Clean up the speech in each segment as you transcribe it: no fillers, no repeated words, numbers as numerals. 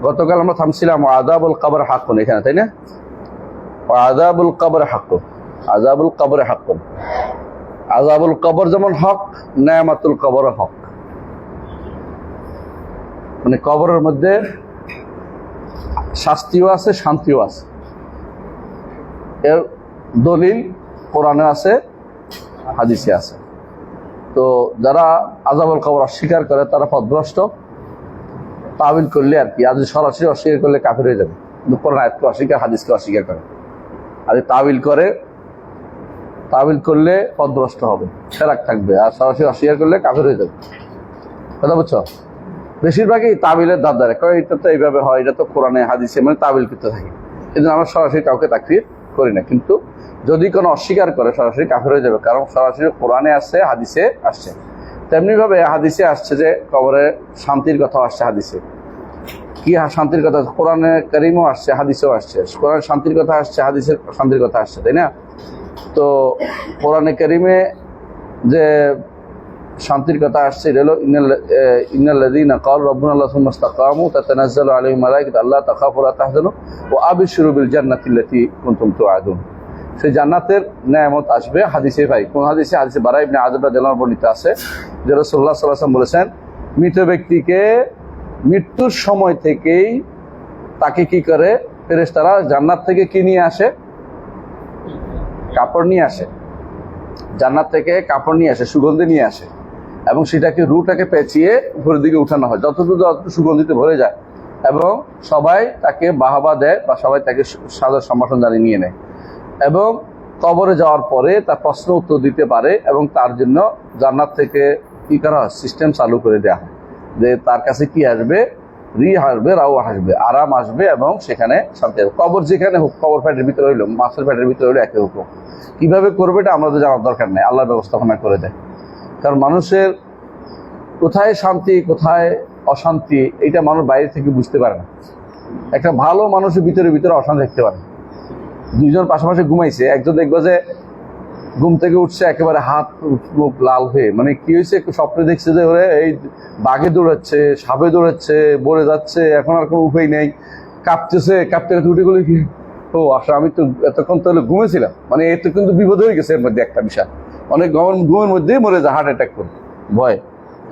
গতকাল আমরা থামছিলাম আযাবুল কবর হাক্কুন, এখানে, তাই না? আযাবুল কবর হাক্কুন, আযাবুল কবর হাক্কুন। আযাবুল কবর যেমন হক, নেয়ামাতুল কবর হক। মানে কবরের মধ্যে শাস্তিও আছে, শান্তিও আছে। এর দলিল কোরআনে আছে, হাদিসে আছে। তো যারা আযাবুল কবর অস্বীকার করে তারা পথভ্রষ্ট। তাবিল করলে আর কি, আজ সরাসরি অস্বীকার করলে কাফের হয়ে যাবে। কিন্তু কোরআন আয়াতকে অস্বীকার, হাদিসকে অস্বীকার করে। আর তাবিল করে, তাবিল করলে পথভ্রষ্ট হবে, ফেরাক থাকবে। আর সরাসরি অস্বীকার করলে কাফের হয়ে যাবে। কথা বুঝছো? বেশিরভাগই তাবিলের দাদারে কয় এটা তো এইভাবে হয়, এটা তো কোরআনে হাদিসে, মানে তাবিল করতে থাকে। কিন্তু আমরা সরাসরি কাউকে তাকফির করি না। কিন্তু যদি কোনো অস্বীকার করে সরাসরি কাফের হয়ে যাবে, কারণ সরাসরি কোরআনে আসছে, হাদিসে আসছে। তেমনি ভাবে হাদিসে আসছে যে কবরে শান্তির কথা আসছে হাদিসে। কি শান্তির কথা? কোরআনে কারীমও আসছে, হাদিসেও আসছে। কোরআনে শান্তির কথা আসছে, হাদিসের শান্তির কথা আসছে, তাই না? তো কোরআনে কারীমে যে শান্তির কথা আসছে এটা হলো ইন্নাল্লাযীনা ক্বালু রাব্বুনাল্লাহু সুম্মা ইসতাকামু তাতানাজ্জালু আলাইহিম মালায়েকাতু আল্লা তাখাফু ওয়া লা তাহজানু ওয়া আবশিরু বিল জান্নাতিল্লাতী কুনতুম তুআদুন। সেই জান্নাতের নেয়ামত আসবে। হাদিসে ভাই, কোন হাদিসে? হাদিসে বারা ইবনে আযিব রাদিয়াল্লাহু আনহু বর্ণিত আছে যে রাসূলুল্লাহ সাল্লাল্লাহু আলাইহি ওয়াসাল্লাম বলেছেন, মৃত ব্যক্তিকে মৃত্যুর সময় থেকেই তাকে কি করে ফেরেশতারা জান্নাত থেকে কি নিয়ে আসে? কাপড় নিয়ে আসে। জান্নাত থেকে কাপড় নিয়ে আসে, সুগন্ধি নিয়ে আসে, এবং সেটাকে রুটাকে পেঁচিয়ে উপরের দিকে উঠানো হয় যতটুকু সুগন্ধিতে ভরে যায়, এবং সবাই তাকে বাহাবা দেয় বা সবাই তাকে সাদর সম্ভাষণ জানিয়ে নিয়ে নেয়। এবং কবরে যাওয়ার পরে তার প্রশ্ন উত্তর দিতে পারে, এবং তার জন্য জান্নাত থেকে কি করা হয়? সিস্টেম চালু করে দেওয়া হয় যে তার কাছে কি আসবে? রি আসবে, রাও আসবে, আরাম আসবে, এবং সেখানে শান্তি আসবে। কবর যেখানে হোক, কবর ফ্যাটের ভিতরে হইলো, মাছের ফ্যাটের ভিতরে হইলো, একই হুকুম। কিভাবে করবে এটা আমাদের জানার দরকার নেই, আল্লাহ ব্যবস্থাপনা করে দেয়। কারণ মানুষের কোথায় শান্তি, কোথায় অশান্তি, এটা মানুষ বাইরে থেকে বুঝতে পারে না। একটা ভালো মানুষের ভিতরে ভিতরে অশান্তি দেখতে পারে। দুইজন পাশাপাশি ঘুমাইছে, একজন দেখবে যে ঘুম থেকে উঠছে একেবারে হাত মুখ লাল হয়ে, মানে কি হয়েছে? একটু স্বপ্নে দেখছে যে ওরে এই বাঘে দৌড়াচ্ছে, সাপে দৌড়াচ্ছে, বলে যাচ্ছে, এখন আর কোনো উপায় নেই, কাঁপতেছে, কাঁপতে কাঁপতে উঠে গেলে কি, ও আসলে আমি তো এতক্ষণ তাহলে ঘুমেছিলাম। মানে এতে কিন্তু বিপদ হয়ে গেছে এর মধ্যে একটা বিষয়। অনেক ঘুমের মধ্যেই মরে যায়, হার্ট অ্যাটাক করে ভয়।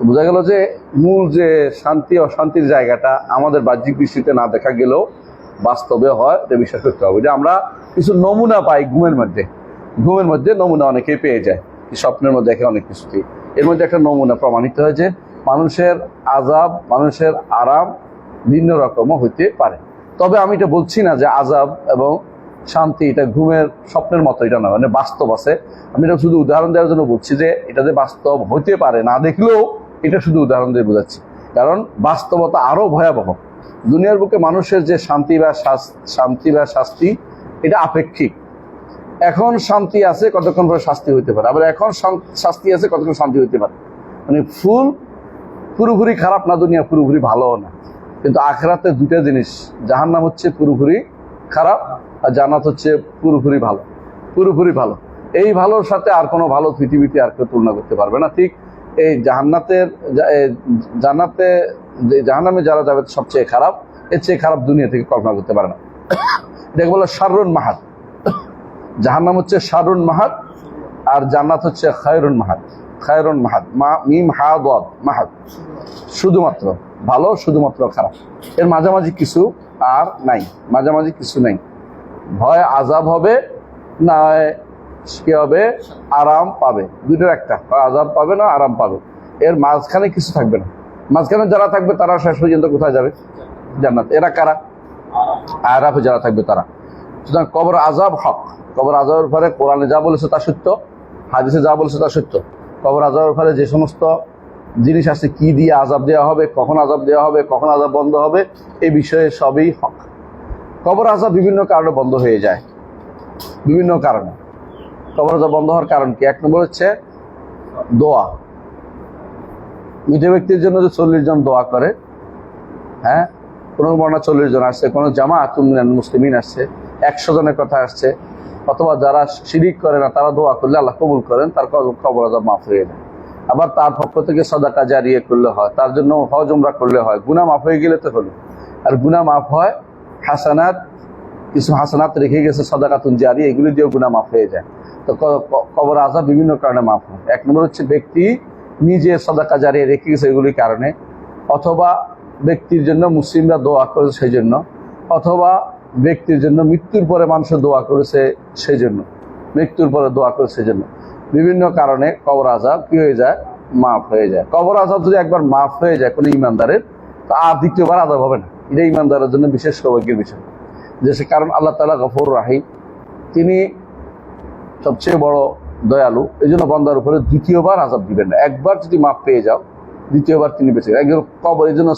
বোঝা গেল যে মূল যে শান্তি অশান্তির জায়গাটা আমাদের বাহ্যিক দৃষ্টিতে না দেখা গেলেও বাস্তবে হয়, এটা বিশ্বাস করতে হবে। যে আমরা কিছু নমুনা পাই ঘুমের মধ্যে, ঘুমের মধ্যে নমুনা অনেকেই পেয়ে যায়, স্বপ্নের মধ্যে দেখে অনেক কিছুতেই। এর মধ্যে একটা নমুনা প্রমাণিত হয় যে মানুষের আযাব, মানুষের আরাম ভিন্ন রকমও হইতে পারে। তবে আমি এটা বলছি না যে আযাব এবং শান্তি এটা ঘুমের স্বপ্নের মতো, এটা না, মানে বাস্তব আছে। আমি এটা শুধু উদাহরণ দেওয়ার জন্য বলছি যে এটা যে বাস্তব হইতে পারে, না দেখলেও এটা শুধু উদাহরণ দিয়ে বোঝাচ্ছি। কারণ বাস্তবতা আরো ভয়াবহ। দুনিয়ার বুকে মানুষের যে শান্তি বা শাস্তি এটা আপেক্ষিক। এখন শান্তি আছে, কতক্ষণ পরে শাস্তি হইতে পারে, আবার এখন শাস্তি আছে, কতক্ষণ শান্তি হইতে পারে। মানে পুরোপুরি খারাপ না দুনিয়া, পুরোপুরি ভালো না। কিন্তু আখিরাতে দুটা জিনিস, জাহান্নাম হচ্ছে পুরোপুরি খারাপ, আর জান্নাত হচ্ছে পুরোপুরি ভালো। পুরোপুরি ভালো, এই ভালোর সাথে আর কোনো ভালো পৃথিবীতে আর কেউ তুলনা করতে পারবে না। ঠিক এই জাহান্নামে যারা যাবে সবচেয়ে খারাপ, এর চেয়ে খারাপ দুনিয়া থেকে কল্পনা করতে পারে না। এটাকে বলে শাররুন মাহাদ। জাহান্নাম হচ্ছে শাররুন মাহাদ, আর জান্নাত হচ্ছে খায়রুন মাহাদ। খায়রুন মাহাদ, মিম হা দাদ মাহাদ, শুধুমাত্র ভালো, শুধুমাত্র খারাপ। এর মাঝামাঝি কিছু আর নাই, মাঝামাঝি কিছু নাই। ভয় আযাব হবে, না কি হবে? আরাম পাবে। দুইটার একটা, আযাব পাবে না আরাম পাবে। এর মাঝখানে কিছু থাকবে না। মাঝখানে যারা থাকবে তারা শেষ পর্যন্ত কোথায় যাবে? জান্নাত। এরা কারা? আরাফে যারা থাকবে তারা। সুতরাং কবর আযাব হক। কবর আযাবের ব্যাপারে কোরআনে যা বলেছে তা সত্য, হাদিসে যা বলেছে তা সত্য। কবর আযাবের ব্যাপারে যে সমস্ত জিনিস আছে, কি দিয়ে আযাব দেওয়া হবে, কখন আযাব দেওয়া হবে, কখন আযাব বন্ধ হবে, এই বিষয়ে সবই হক। কবর আযাব বিভিন্ন কারণে বন্ধ হয়ে যায়, বিভিন্ন কারণে। কবর আযাব বন্ধ হওয়ার কারণ কি? এক নম্বর হচ্ছে দোয়া। মৃত ব্যক্তির জন্য যে 40 জন দোয়া করে, হ্যাঁ, কোনো বর্ণনা 40 জন আসছে, কোনো জামাআতুল মিনাল মুসলিমিন আসছে, 100 জনের কথা আসছে। অথবা যারা শিরিক করে না তারা দোয়া করলে আল্লাহ কবুল করেন, তার কবর আযাব মাফ হয়ে যায়। আবার তার পক্ষ থেকে সাদাকা জারিয়া করলে হয়, তার জন্য হজ উমরা করলে হয়, গুনাহ মাফ হয়ে গেলে তো হলো। আর গুনাহ মাফ হয় হাসানাত, কিছু হাসানাত রেখে গেছে সাদাকাতুন জারি, এগুলি দিয়েও গুনাহ মাফ হয়ে যায়। তো কবর আযাব বিভিন্ন কারণে মাফ হয়। এক নম্বর হচ্ছে ব্যক্তি নিজে সাদাকা জারি রেখে গেছে এগুলির কারণে, অথবা ব্যক্তির জন্য মুসলিমরা দোয়া করেছে সেই জন্য, অথবা ব্যক্তির জন্য মৃত্যুর পরে মানুষ দোয়া করেছে সেই জন্য, মৃত্যুর পরে দোয়া করেছে সেই জন্য বিভিন্ন কারণে কবর আযাব কি হয়ে যায়, মাফ হয়ে যায়। কবর আযাব যদি একবার মাফ হয়ে যায় কোনো ইমানদারের, তো আর দ্বিতীয়বার আযাব হবে না। এটা ইমানদারের জন্য বিশেষ সৌভাগ্যের বিষয়, যে সে কারণ আল্লাহ তাআলা গফুর রাহিম, তিনি সবচেয়ে বড় দয়ালু, এই জন্য বান্দার উপরে দ্বিতীয়বার আযাব দিবেন না। একবার যদি মাফ পেয়ে যাও, দ্বিতীয়বার তিনি বেঁচে গেলেন। একজন কবর, এই জন্য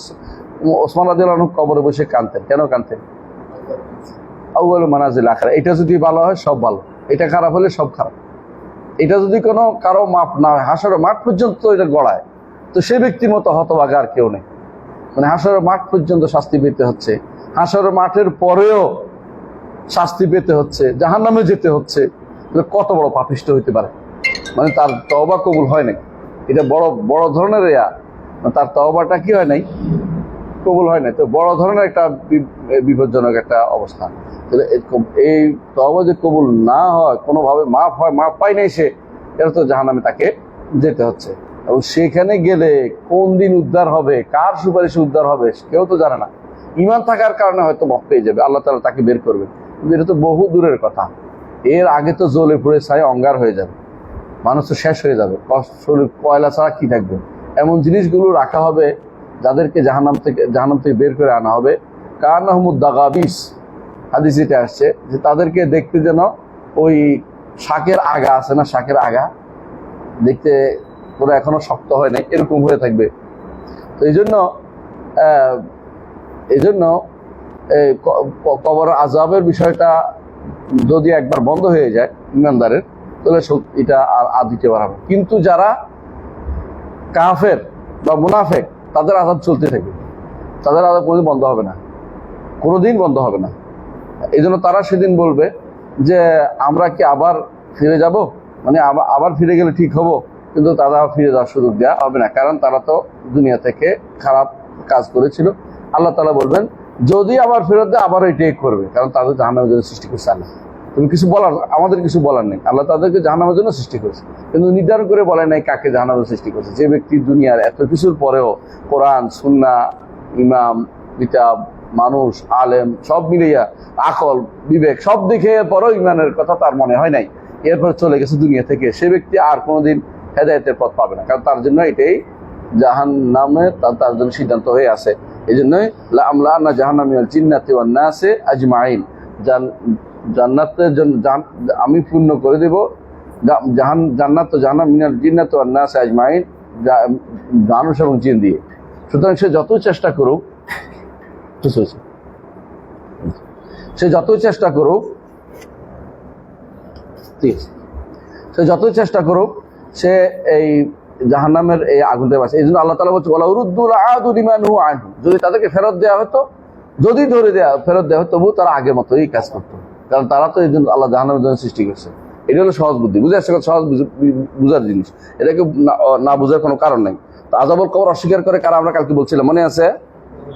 ওসমান রাদিয়াল্লাহু আনহু কবরে বসে কাঁদতেন। কেন কাঁদতেন? আউয়ালু মানাজিল আখিরা, এটা যদি ভালো হয় সব ভালো, এটা খারাপ হলে সব খারাপ। এটা যদি কোনো কারো মাপ না হয়, হাসরের মাঠ পর্যন্ত এটা গড়ায়, তো সে ব্যক্তির মতো হতভাগা আর কেউ নেই। মানে হাসরের মাঠ পর্যন্ত শাস্তি পেতে হচ্ছে, হাসরের মাঠের পরেও শাস্তি পেতে হচ্ছে, জাহান্নামে যেতে হচ্ছে, কত বড় পাপিষ্ঠ হইতে পারে। মানে তার তওবা কবুল হয় নাই, এটা বড় বড় ধরনের তার তওবাটা কি হয় নাই, কবুল হয় নাই। তো বড় ধরনের একটা বিপজ্জনক একটা অবস্থা। এই তওবা যে কবুল না হয়, কোনোভাবে মাফ হয়, মাফ পাই নাই সে, এটা তো জাহান্নামে তাকে যেতে হচ্ছে। এবং সেখানে গেলে কোন দিন উদ্ধার হবে, কার সুপারিশে উদ্ধার হবে, কেউ তো জানে না। ঈমান থাকার কারণে হয়তো মাফ পেয়ে যাবে, আল্লাহ তাআলা তাকে বের করবে, কিন্তু এটা তো বহু দূরের কথা। এর আগে তো জ্বলে পুড়ে ছাই অঙ্গার হয়ে যাবে, মানুষ তো শেষ হয়ে যাবে, শরীর কয়লা ছাড়া কি থাকবে। এমন জিনিসগুলো রাখা হবে যাদেরকে জাহান্নাম থেকে বের করে আনা হবে, কান্নাহুমুদ দাগাবিস, হাদিস এটা আসছে যে তাদেরকে দেখতে যেন ওই শাকের আগা আছে না, শাকের আগা দেখতে পুরো এখনো শক্ত হয় নাই, এরকম হয়ে থাকবে। তো এই জন্য কবর আযাবের বিষয়টা যদি একবার বন্ধ হয়ে যায় ইমানদারের, তাহলে এটা আর দিতে পারবে। কিন্তু যারা কাফের বা মুনাফেক, তাদের আযাব চলতে থাকবে, তাদের আযাব কোনোদিন বন্ধ হবে না, কোনোদিন বন্ধ হবে না। এই জন্য তারা সেদিন বলবে যে আমরা কি আবার ফিরে যাব, মানে আবার ফিরে গেলে ঠিক হবো, কিন্তু তারা ফিরে যাওয়ার সুযোগ দেওয়া হবে না, কারণ তারা তো দুনিয়া থেকে খারাপ কাজ করেছিল। আল্লাহ তাআলা বলবেন যদি আবার ফেরত দেয় আবার এটাই করবে, কারণ তাদের জাহান্নামের জন্য সৃষ্টি করছে আল্লাহ। তুমি কিছু বলার, আমাদের কিছু বলার নেই, আল্লাহ তাদেরকে জাহান্নামের জন্য সৃষ্টি করেছে, কিন্তু নির্ধারণ করে বলে নাই কাকে জাহান্নামের সৃষ্টি করছে। যে ব্যক্তি দুনিয়ার এত কিছুর পরেও কোরআন, সুন্নাহ, ইমাম, কিতাব, মানুষ, আলেম সব মিলিয়া আকল, বিবেক সব দেখে পরেও ইমানের কথা তার মনে হয় নাই, এরপর চলে গেছে দুনিয়া থেকে, সে ব্যক্তি আর কোনোদিন হেদায়েতের পথ পাবে না, কারণ তার জন্য এটাই জাহান্নামে তার জন্য সিদ্ধান্ত হয়ে আছে। এই জন্যই লাআমলাআন্না জাহান্নামা মিনাল জিন্নাতি ওয়ান নাসি আজমাইন, জান্নাতের জন্য আমি পূর্ণ করে দেব জান্নাত তো জাহান্নাম মিনাল জিন্নাতি ওয়ান নাসি আজমাইন, মানুষ এবং জিন দিয়ে। সুতরাং সে যতই চেষ্টা করুক, সে যতই চেষ্টা করুক সে এই জাহান্নামের এই আগুনতে বাসে। এই জন্য আল্লাহ তাআলা বলছে ওয়ালা উরুদ্দুল আদু লিমা নুহু আনহু, যদি তাদেরকে ফেরত দেওয়া হতো, যদি ফেরত দেওয়া হতো, তবু তারা আগের মতো এই কাজ করতো, কারণ তারা তো এই জন্য আল্লাহ জাহান্নামের জন্য সৃষ্টি করছে। এটা হলো সহজ বুদ্ধি, বুঝে আসছে, সহজ বুঝার জিনিস, এটাকে না বুঝার কোনো কারণ নাই। তো আযাবুল কবর অস্বীকার করে কারা, আমরা কালকে বলছিলাম মনে আছে,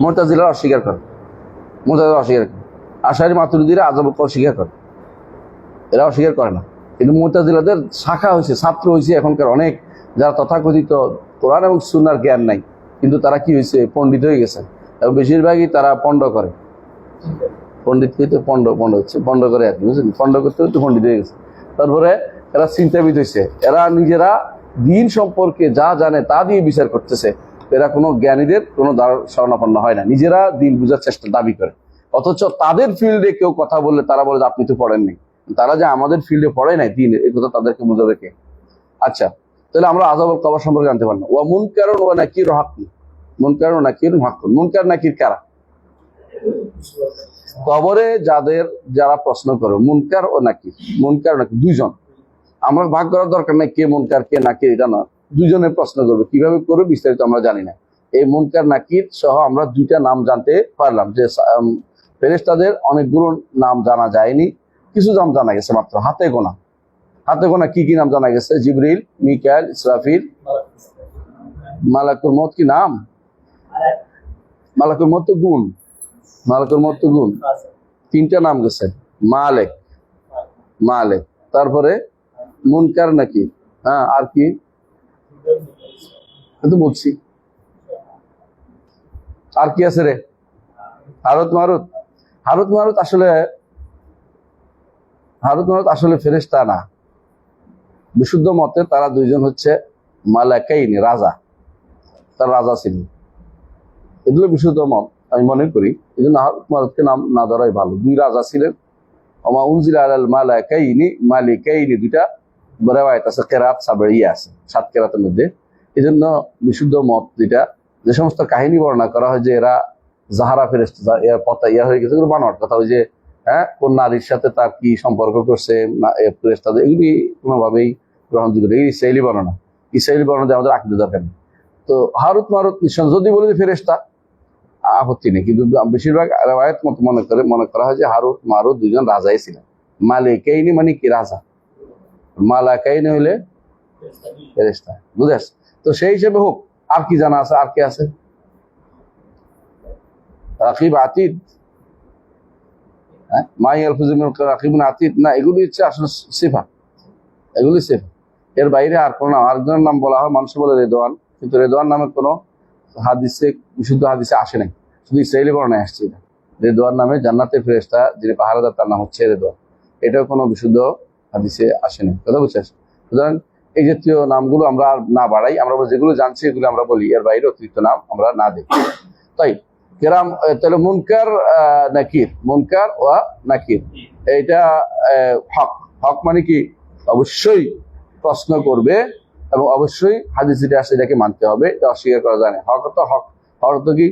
মুতাজিলা অস্বীকার করে, আশারী মাতুরিদীরা আযাবুল কবর স্বীকার করে, এরা অস্বীকার করে না। কিন্তু মুতাজিলাদের শাখা হয়েছে, ছাত্র হয়েছে এখনকার অনেক, যারা তথাকথিত কোরআন এবং সুন্নাহর জ্ঞান নাই, কিন্তু তারা কি হয়েছে, পণ্ডিত হয়ে গেছে, এবং বেশিরভাগই তারা পণ্ড করে, পণ্ডিত হইতে পণ্ড হচ্ছে, পণ্ড করে আর কি, বুঝলেন, পণ্ড করতে হইতে পণ্ডিত হয়ে গেছে। তারপরে এরা চিন্তাবিদ হয়েছে, এরা নিজেরা দিন সম্পর্কে যা জানে তা দিয়ে বিচার করতেছে, এরা কোনো জ্ঞানীদের কোনো শরণাপন্ন হয় না, নিজেরা দিন বুঝার চেষ্টা দাবি করে। অথচ তাদের ফিল্ডে কেউ কথা বললে তারা বলে যে আপনি তো পড়েননি, তারা যে আমাদের ফিল্ডে পড়ে নাই দিন, এই কথা তাদেরকে বোঝাবে কে? আচ্ছা, তাহলে আমরা আযাবুল কবর সম্পর্কে জানতে পারলাম। ওয়া মুনকারুন ওয়া নাকির হাক্কুন, মুনকারুন নাকিরুন হাক্কুন। মুনকার নাকির কারা? কবরে যারা প্রশ্ন করে, মুনকার ও নাকির, মুনকার ও নাকির দুইজন। আমরা ভাগ করার দরকার নাই কে মুনকার কে নাকির, এটা না, দুইজনের প্রশ্ন করবে, কিভাবে করবে বিস্তারিত আমরা জানি না। এই মুনকার নাকির সহ আমরা দুইটা নাম জানতে পারলাম, যে ফেরেশতাদের অনেকগুলো নাম জানা যায়নি, কিছু নাম জানা গেছে মাত্র হাতে গোনা। কি কি নাম জানা গেছে? জিবরিল, মিকাইল, ইসরাফিল, মালাকুল মউত। কি নাম? মালাকুল মউত তো গুণ, মালিকুল মত গুণ, তিনটা নাম গেছে, মালিক, মালিক, তারপরে মুনকার নাকি, হ্যাঁ আর কি তো বলছি, আর কি আছে রে? হারুত মারুত। হারুত মারুত আসলে, হারুত মারুত আসলে ফেরেশতা না। বিশুদ্ধ মতে তারা দুইজন হচ্ছে মালাকাইনি, রাজা, তার রাজা ছিল। এগুলো বিশুদ্ধ মত আমি মনে করি, এই জন্য হারুত মারুতকে নাম না ধরাই ভালো। দুই রাজা ছিলেন, ওমা উনজিলা আলাল মালাকাইনি, মালিকাইনি, দুইটা রিওয়ায়াত আছে, কেরাত সাবঈয়া আছে 7 কেরাতের মধ্যে। এই জন্য বিশুদ্ধ মত যেটা, যে সমস্ত কাহিনী বর্ণনা করা হয় যে এরা জাহারা ফেরেশতা, এর পতা ইয়া হয়ে গেছে, এগুলো বানোয়াট কথা। ওই যে হ্যাঁ কোন নারীর সাথে তার কি সম্পর্ক করছে ফেরেশতা, এগুলি কোনোভাবেই গ্রহণযোগ্য। এই ইসরায়েলি বর্ণনা, ইসরায়েলি বর্ণনা আমাদের আকীদা দরকার নেই। তো হারুত মারুত নিঃসন্দেহে যদি বলি যে ফেরেশতা, আপত্তি নেই, কিন্তু বেশিরভাগ রিওয়ায়াত মত মনে করা হয় যে হারুত মারুত দুইজন রাজাই ছিলেন। মালিকাইনি মানে কি, রাজা, মালাকাইনি হইলে ফেরেশতা, বুঝেছ? তো সেই হিসেবে হোক। আর কি জানা আছে? আর কি আছে? রাকিব আতিদ, হ্যাঁ মাই আলফুজুল রাকিবুন আতিদ, না এগুলি হচ্ছে আসলে সিফা, এগুলি সিফা। এর বাইরে আর কোনো নাম, আরেকজনের নাম বলা হয়, মানুষ বলে রেদওয়ান, কিন্তু রেদওয়ান নামে কোনো হাদিসে, বিশুদ্ধ হাদিসে আসে নাই, শুধু ইসরায়েলি বর্ণায় আসছে। রেদওয়ান নামে জান্নাতের ফেরেশতা যিনি পাহারাদার, তার নাম হচ্ছে রেদওয়ান। এটাও কোনো বিশুদ্ধ হাদিসে আসে নাই, কথা বুঝছিস? সুতরাং এই জাতীয় নামগুলো আমরা না বাড়াই, আমরা যেগুলো জানছি এগুলো আমরা বলি, এর বাইরে অতিরিক্ত নাম আমরা না দিই। তাই কেরাম, তাহলে মুনকার নাকির, মুনকার ও নাকির, এইটা হক। হক মানে কি? অবশ্যই প্রশ্ন করবে এবং অবশ্যই হাদিস যেটা আসে এটাকে মানতে হবে, এটা অস্বীকার করা যায় না। হক তো হক, হক তো কি?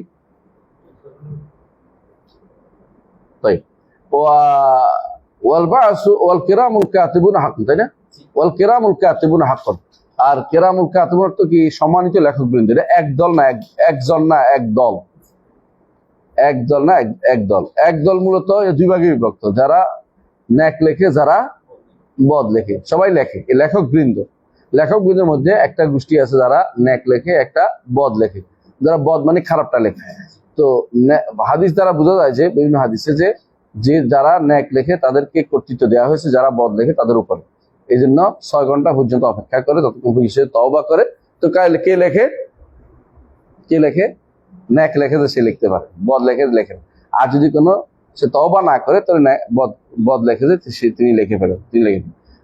তাই ওয়াল বাসু ওয়াল কিরামুল কাতিবুন হক, তাই না? ওয়াল কিরামুল কাতিবুন হক। আর কিরামুল কাতিবুন তো কি? সম্মানিত লেখকবৃন্দ। এটা একদল না, একজন না, একদল, একদল না, একদল। একদল মূলত দুই ভাগে বিভক্ত, যারা ন্যাক লেখে, যারা বদ লেখে, সবাই লেখে। এই লেখক বৃন্দের মধ্যে একটা গোষ্ঠী আছে যারা ন্যাক লেখে, একটা বদ লেখে। যারা বদ মানে খারাপটা লেখে। তো হাদিস দ্বারা বোঝা যায় যে বিভিন্ন হাদিসে যে যারা ন্যাক লেখে তাদেরকে কর্তৃত্ব দেওয়া হয়েছে, যারা বদ লেখে তাদের উপরে। এই জন্য 6 ঘন্টা পর্যন্ত অপেক্ষা করে, ততক্ষণ পর্যন্ত তওবা করে। তো কে লেখে? কে লেখে? ন্যাক লেখে যে সে লিখতে পারে, বদ লেখে লেখেন। আর যদি কোনো সে তওবা না করে, তাহলে বদ লেখে যে তিনি লিখে ফেলেন, তিনি লিখে।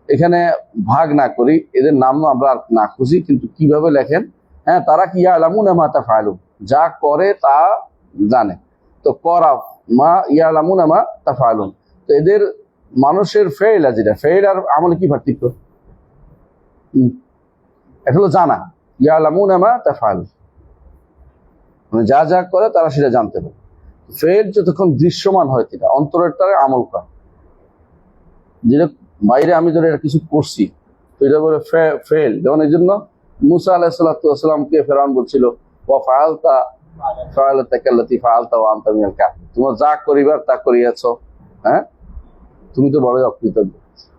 এখানে ভাগ না করি, এদের নাম আমরা না খুঁজি, কিন্তু কিভাবে লেখেন, হ্যাঁ তারা কি ইয়ালামুনা মা তাফআলুন, যা করে তা জানে। তো করা মা ইয়ালামুনা মা তাফআলুন, তো এদের মানুষের ফেল, যেটা ফেল আর আমলে কি পার্থক্য? এটা হলো জানা, ইয়ালামুনা মা তাফআলুন, মানে যা যা করে তারা সেটা জানতে পারে। ফেল যতক্ষণ দৃশ্যমান হয়, সেটা অন্তরের তারা আমল করে। যেটা বাইরে আমি ধরে কিছু করছি, তো এটা বলে ফেল। যেমন এই জন্য মুসা আলাইহিস সালামকে ফেরাউন বলছিল, ওয়া ফাআলতা ফাআলাতাকাল্লাতী ফাআলতা ওয়া আনতা মিনাল কাফিরিন, তোমরা যা করিবার তা করিয়াছ, হ্যাঁ তুমি তো বড়ই অকৃতজ্ঞ।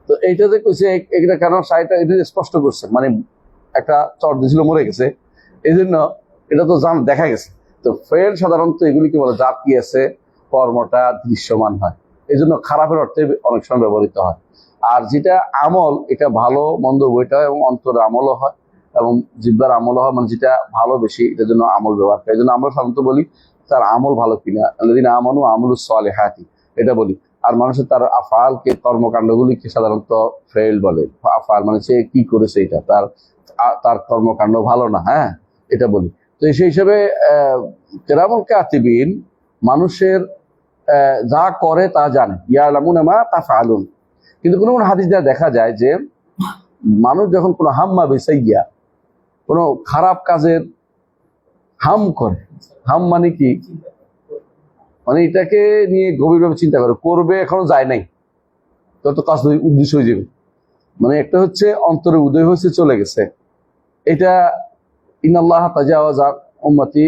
তো এইটা যে কইছে, এটা কেন সাইটা এটা স্পষ্ট করছে, মানে একটা চর দিছিল, মরে গেছে, এই জন্য এটা তো দেখা গেছে। তো ফেল সাধারণত এগুলিকে বলে যা কি আছে, কর্মটা দৃশ্যমান হয়, এই জন্য খারাপের অর্থে অনেক সময় ব্যবহৃত হয়। আর যেটা আমল, এটা ভালো মন্দ উভয়টা, এবং অন্তরের আমলও হয় এবং জিহ্বার আমলও হয়, মানে যেটা ভালো বেশি, এটার জন্য আমল ব্যবহার করে। এই জন্য আমরা সাধারণত বলি তার আমল ভালো কিনা, আল্লাযীনা আমানু আমলুস সালিহাতি, এটা বলি। আর মানুষের তার আফআলকে, কর্মকাণ্ডগুলিকে সাধারণত ফেল বলে। আফআল মানে সে কি করেছে, এটা তার কর্মকাণ্ড ভালো না, হ্যাঁ এটা বলি। তো সেই হিসেবে কিরামুল কাতিবিন মানুষের যা করে তা জানে, ইয়ালামুনা মা তাফআলুন। কিন্তু কোনো কোনো হাদিস দ্বারা দেখা যায় যে মানুষ যখন কোনো হাম্মা বিসাইয়্যা, কোনো খারাপ কাজের হাম করে, হাম মানে কি, মানে এটাকে নিয়ে গভীরভাবে চিন্তা করবে, এখনো যায় নাই, তত কাজ উদ্দেশ্য হয়ে যাবে। মানে একটা হচ্ছে অন্তরে উদয় হয়েছে, চলে গেছে, এটা ইন্নাল্লাহ তাজাওয়াজা উম্মতি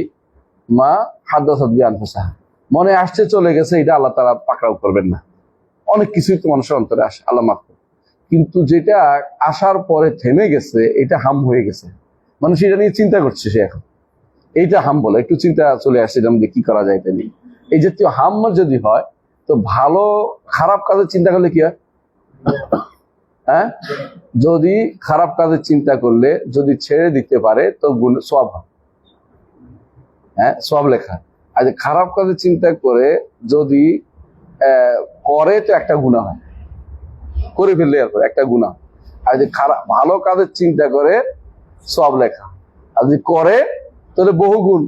মা হাদাসাত বিআনফুসাহা, মনে আসছে চলে গেছে, এটা আল্লাহ তাআলা পাকড়াও করবেন না। অনেক কিছুই তো মানুষের অন্তরে আসে, আল্লাহ মাফ করবে। কিন্তু যেটা আসার পরে থেমে গেছে, এটা হাম হয়ে গেছে, মানুষ এটা নিয়ে চিন্তা করছে, সে এখন এইটা হাম বলে, একটু চিন্তা চলে আসছে, যেমন কি করা যায় এটা নিয়ে, এই জাতীয় হাম্মা যদি হয়, তো ভালো খারাপ কাজের চিন্তা করলে কি হয়? হ্যাঁ, যদি খারাপ কাজের চিন্তা করলে যদি ছেড়ে দিতে পারে তো সওয়াব হয়, হ্যাঁ সওয়াব লেখা। আর যে খারাপ কাজের চিন্তা করে যদি করে তো একটা গুনাহ হয়, করে ফেললে এরপর একটা গুনাহ। আর যে খারাপ ভালো কাজের চিন্তা করে সওয়াব লেখা, আর যদি করে তাহলে বহু গুণ,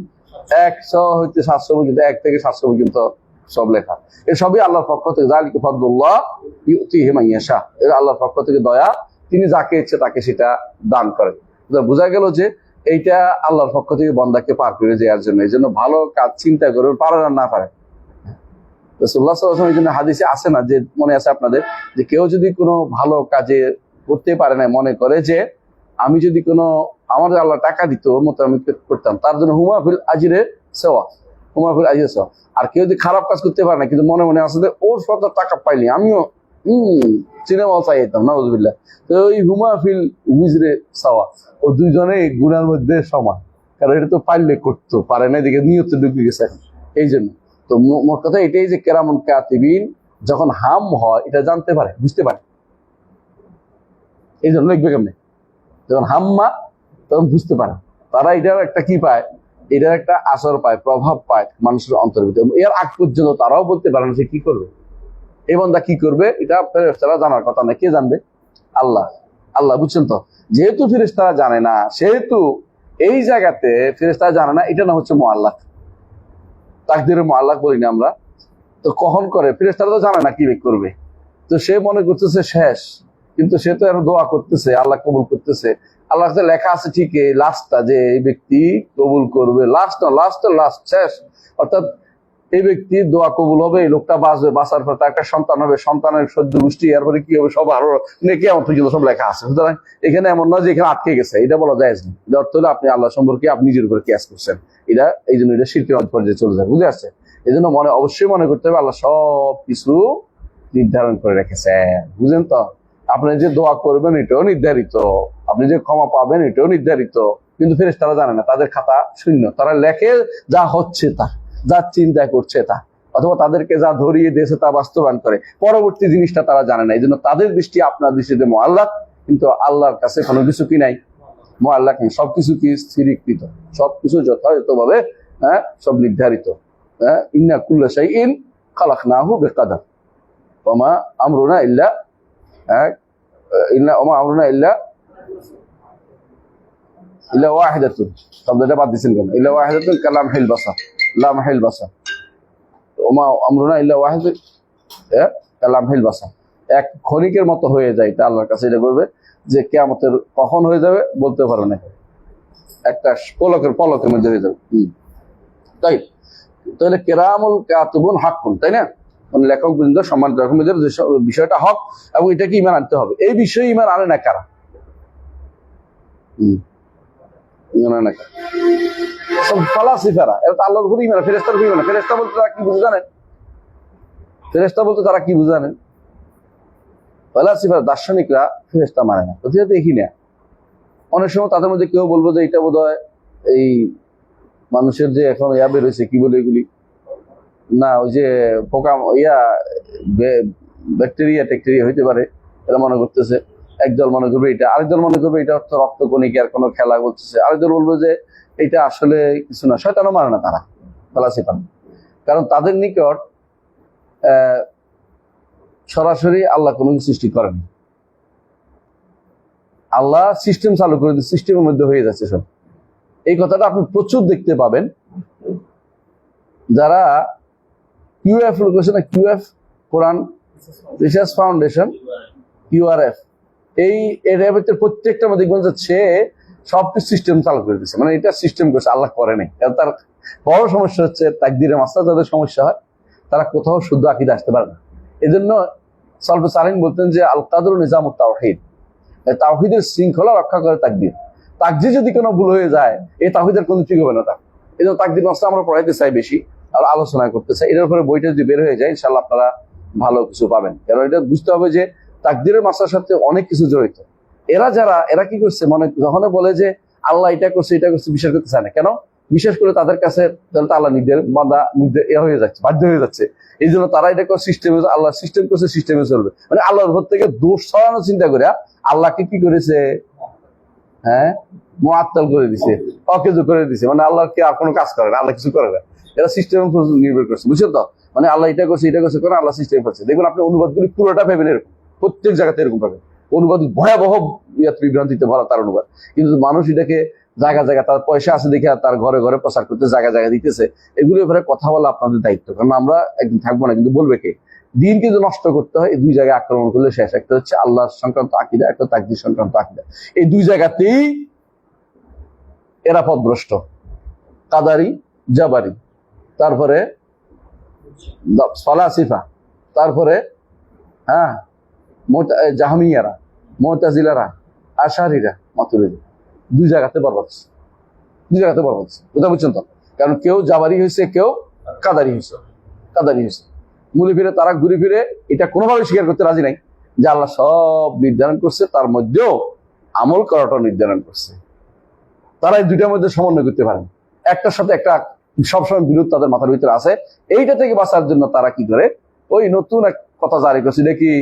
100 হইতে 700 পর্যন্ত, 1 থেকে 700 পর্যন্ত সব লেখা। এর সবই আল্লাহর পক্ষ থেকে, যালিকা ফাদলুল্লাহ ইউতিহি মান ইয়াশা, এর আল্লাহর পক্ষ থেকে দয়া, তিনি যাকে ইচ্ছে তাকে সেটা দান করেন। বোঝা গেল যে এইটা আল্লাহর পক্ষ থেকে বান্দাকে পার করে দেওয়ার জন্য। এই জন্য ভালো কাজ চিন্তা করে পারে না পারে। রাসূলুল্লাহ সাল্লাল্লাহু আলাইহি ওয়াসাল্লাম এই জন্য হাদিসে আছে না, যে মনে আছে আপনাদের, যে কেউ যদি কোনো ভালো কাজে করতে পারে না, মনে করে যে আমি যদি কোনো আমার আল্লাহ টাকা দিত ওর মতো আমি করতাম, তার জন্য হুমা ফিল আজরে সেওয়া, হুমা ফিল আজরে সেওয়া। আর কেউ যদি খারাপ কাজ করতে পারে না, কিন্তু মনে মনে আসলে ওর সব টাকা পাইনি, আমিও সিনেমাও চাইতাম নাউযুবিল্লাহ, তো ওই হুমা ফিল উজরে সাওয়া, ও দুইজনে গুনার মধ্যে সমান। কারণ এটা তো পারলে করতো, পারে না, দিকে নিয়ত ঢুকে গেছে। এই জন্য তো মোট কথা এটাই যে কেরামুন কাতিবিন যখন হাম হয় এটা জানতে পারে, বুঝতে পারে, এই জন্য লিখবে কেমনে, যখন হাম্মা তখন বুঝতে পারে। তারা এটার একটা কি পায়, এটার একটা আসর পায়, প্রভাব পায় মানুষের অন্তরের ভিতরে। এর আগ পর্যন্ত তারাও বলতে পারে না সে কি করবে, এই বান্দা কি করবে, এটা ফেরেশতারা জানার কথা না। কে জানবে? আল্লাহ। আল্লাহ, বুঝছেন তো? যেহেতু ফেরেশতারা জানে না, সেহেতু এই জায়গাতে ফেরেশতারা জানে না, এটা না হচ্ছে মুআল্লাক, তাকদীরের মুআল্লাক বলি না আমরা। তো কখন করে, ফেরেশতারা তো জানে না কি করবে, তো সে মনে করতেছে শেষ, কিন্তু সে তো আরো দোয়া করতেছে, আল্লাহ কবুল করতেছে। আল্লাহ কাছে লেখা আছে ঠিক এই লাস্টটা, যে এই ব্যক্তি কবুল করবে, লাস্ট শেষ। অর্থাৎ এই ব্যক্তি দোয়া কবুল হবে, এই লোকটা বাঁচবে, বাঁচার পর তার একটা সন্তান হবে, সন্তানের সহ্য গোষ্ঠী, এরপরে কি হবে সব আরো নেকি আমার পর্যন্ত সব লেখা আছে। সুতরাং এখানে এমন নয় যে এখানে আটকে গেছে, এটা বলা যায় না। এটা অর্থ হলো আপনি আল্লাহ সম্পর্কে আপনি নিজের উপর কিয়াস করছেন, এটা এই জন্য এটা শিরকের পর্যায়ে চলে যায়, বুঝে আসছে? এই জন্য অবশ্যই মনে করতে হবে আল্লাহ সব কিছু নির্ধারণ করে রেখেছে, বুঝেন তো? আপনি যে দোয়া করবেন এটাও নির্ধারিত, আপনি যে ক্ষমা পাবেন এটাও নির্ধারিত, কিন্তু ফেরেশতারা জানে না, তাদের খাতা শূন্য। তারা লেখে যা হচ্ছে তা, যা চিন্তা করছে তা, অথবা তাদেরকে যা ধরিয়ে দিয়েছে তা বাস্তবায়ন করে, পরবর্তী জিনিসটা তারা জানে না। এই জন্য তাদের দৃষ্টি আপনার দৃষ্টিতে মুআল্লাক, কিন্তু আল্লাহর কাছে কোনো কিছু কি নাই, মুআল্লাক নেই। সবকিছু কি স্থিরীকৃত, সবকিছু যথাযথভাবে সব নির্ধারিত। ইন্না কুল্লা শাইইন খালাকনাহু বিকাদার ওয়া মা আমরুনা ইল্লা ইল্লা ওয়াহিদাতুন। শব্দটা বাদ দিয়েছেন কেন? ইল্লা ওয়াহিদাতুন কালামহিল বাসার, লামহিল বাসার, ওয়া মা আমরুনা ইল্লা ওয়াহিদাতুন কালামহিল বাসার। এক ক্ষণিকের মতো হয়ে যায়, এটা আল্লাহর কাছে এটা বলবে যে কিয়ামতের কখন হয়ে যাবে বলতে পারবে না, একটা পলকের মধ্যে হয়ে যাবে। তাই তাহলে কেরামুল কাতিবুন হাক্কুন, তাই না? মানে লেখক বৃন্দ, সম্মানিত লেখকদের বিষয়টা হক, এবং এটাকে ঈমান আনতে হবে। এই বিষয়ে ঈমান আনে না কারা? সব ফালাসিফারা, এটা আল্লাহর উপর ঈমান, ফেরেশতার উপর ঈমান। ফেরেশতা বলতে তারা কি বুঝে জানেন? ফেরেশতা বলতে তারা কি বুঝে জানেন? ফালাসিফারা, দার্শনিকরা ফেরেশতা মানে না, ওটা দেখি না। অনেক সময় তাদের মধ্যে কেউ বলবো যে এটা বোধহয় এই মানুষের যে এখন বের হয়েছে, কি বলে এগুলি, না ওই যে পোকা ব্যাকটেরিয়া টেকটেরিয়া হইতে পারে, এরা মনে করতেছে। একদল মনে করবে এটা, আরেকদল মনে করবে এটা অর্থ রক্ত কণিকার কোনো খেলা বলতেছে, আরেকদল বলবো যে এটা আসলে কিছু না। শয়তানও মানে না তারা, ফালাসিফা। কারণ তাদের নিকট সরাসরি আল্লাহ কোনো সৃষ্টি করেনি, আল্লাহ সিস্টেম চালু করে দিচ্ছে, সিস্টেমের মধ্যে হয়ে যাচ্ছে সব। এই কথাটা আপনি প্রচুর দেখতে পাবেন। যারা কিউএফ লোকেশন, কিউএফ কোরআন রিসার্চ ফাউন্ডেশন, কিউআরএফ, এই এর প্রত্যেকটা মধ্যে দেখবেন যে সে সবকিছু সিস্টেম চালু করে দিচ্ছে, মানে এটা সিস্টেম করছে, আল্লাহ করে নাই। তার বড় সমস্যা হচ্ছে তাকদীরে মাসলা, তাদের সমস্যা হয়, তারা কোথাও শুদ্ধ আকীদা আসতে পারে না। এই জন্য সলফে সালিহিন বলতেন যে আল কাদরু নিজামুত তাওহীদ, তাওহীদের শৃঙ্খলা রক্ষা করে তাকদীর। তাকদীর যদি কোনো ভুল হয়ে যায়, এই তাওহীদের কোনো ঠিক হবে না। তার এই জন্য তাকদীর মাসলা আমরা পড়াইতে চাই বেশি, আর আলোচনা করতে চাই। এটার উপরে বইটা যদি বের হয়ে যায়, ইনশাআল্লাহ আপনারা ভালো কিছু পাবেন। কারণ এটা বুঝতে হবে যে তাকদীরের মাসলার সাথে অনেক কিছু জড়িত। এরা কি করছে, মনে যখন বলে যে আল্লাহ এটা করছে এটা করছে, বিশ্বাস করতে চায় না। কেন? বিশেষ করে তাদের কাছে আল্লাহ হয়ে যাচ্ছে, বাধ্য হয়ে যাচ্ছে। এই জন্য তারা এটা সিস্টেমে, আল্লাহ সিস্টেম করছে, সিস্টেমে চলবে। মানে আল্লাহর উপর থেকে দোষ ছড়ানো চিন্তা করে আল্লাহকে কি করেছে, হ্যাঁ, মুআত্তাল করে দিছে, অকেজো করে দিছে। মানে আল্লাহ কি আর কোনো কাজ করে না, আল্লাহ কিছু করে না। এরা সিস্টেমের উপর নির্ভর করছে, বুঝছেন তো? মানে আল্লাহ এটা করছে, এটা করছে, করে আল্লাহ সিস্টেম করছে। দেখুন আপনি অনুবাদগুলি পুরোটা পাবেন এরকম, প্রত্যেক জায়গাতে এরকম পাবেন। অনুবাদ ভয়াবহ বিভ্রান্তিতে ভরা তার অনুবাদ, কিন্তু মানুষ এটাকে জায়গা জায়গা, তার পয়সা আছে দেখে তার ঘরে ঘরে প্রচার করতে জায়গা জায়গা দিতেছে। এগুলো এবারে কথা বলা আপনাদের দায়িত্ব, কারণ আমরা একদিন থাকবো না, কিন্তু বলবে কে? দিন কিন্তু নষ্ট করতে হয় এই দুই জায়গায় আক্রমণ করলে শেষ। একটা হচ্ছে আল্লাহ সংক্রান্ত আকীদা, একটা তাকদীর সংক্রান্ত আকীদা। এই দুই জায়গাতেই এরা পথভ্রষ্ট, কাদারি, জাবারি, তারপরে ফলাসিফা, তারপরে হ্যাঁ জাহমিয়ারা, মুতাজিলারা, আশারিরা, মাতুরিদি, দুই জায়গাতে বরবাদ, দুই জায়গাতে বরবাদ। কথা বুঝছেন তো? কারণ কেউ জাবারি হয়েছে, কেউ কাদারি হয়েছে, কাদারি হয়েছে। মূলে ফিরে তারা ঘুরে ফিরে এটা কোনোভাবে স্বীকার করতে রাজি নাই যে আল্লাহ সব নির্ধারণ করছে, তার মধ্যেও আমল করাটা নির্ধারণ করছে। তারা এই দুইটার মধ্যে সমন্বয় করতে পারেন, একটার সাথে একটা সবসময় বিরোধ তাদের মাথার ভিতরে আছে। এইটা থেকে বাঁচার জন্য তারা কি করে, ওই নতুন এক কথা জারি করছে, দেখি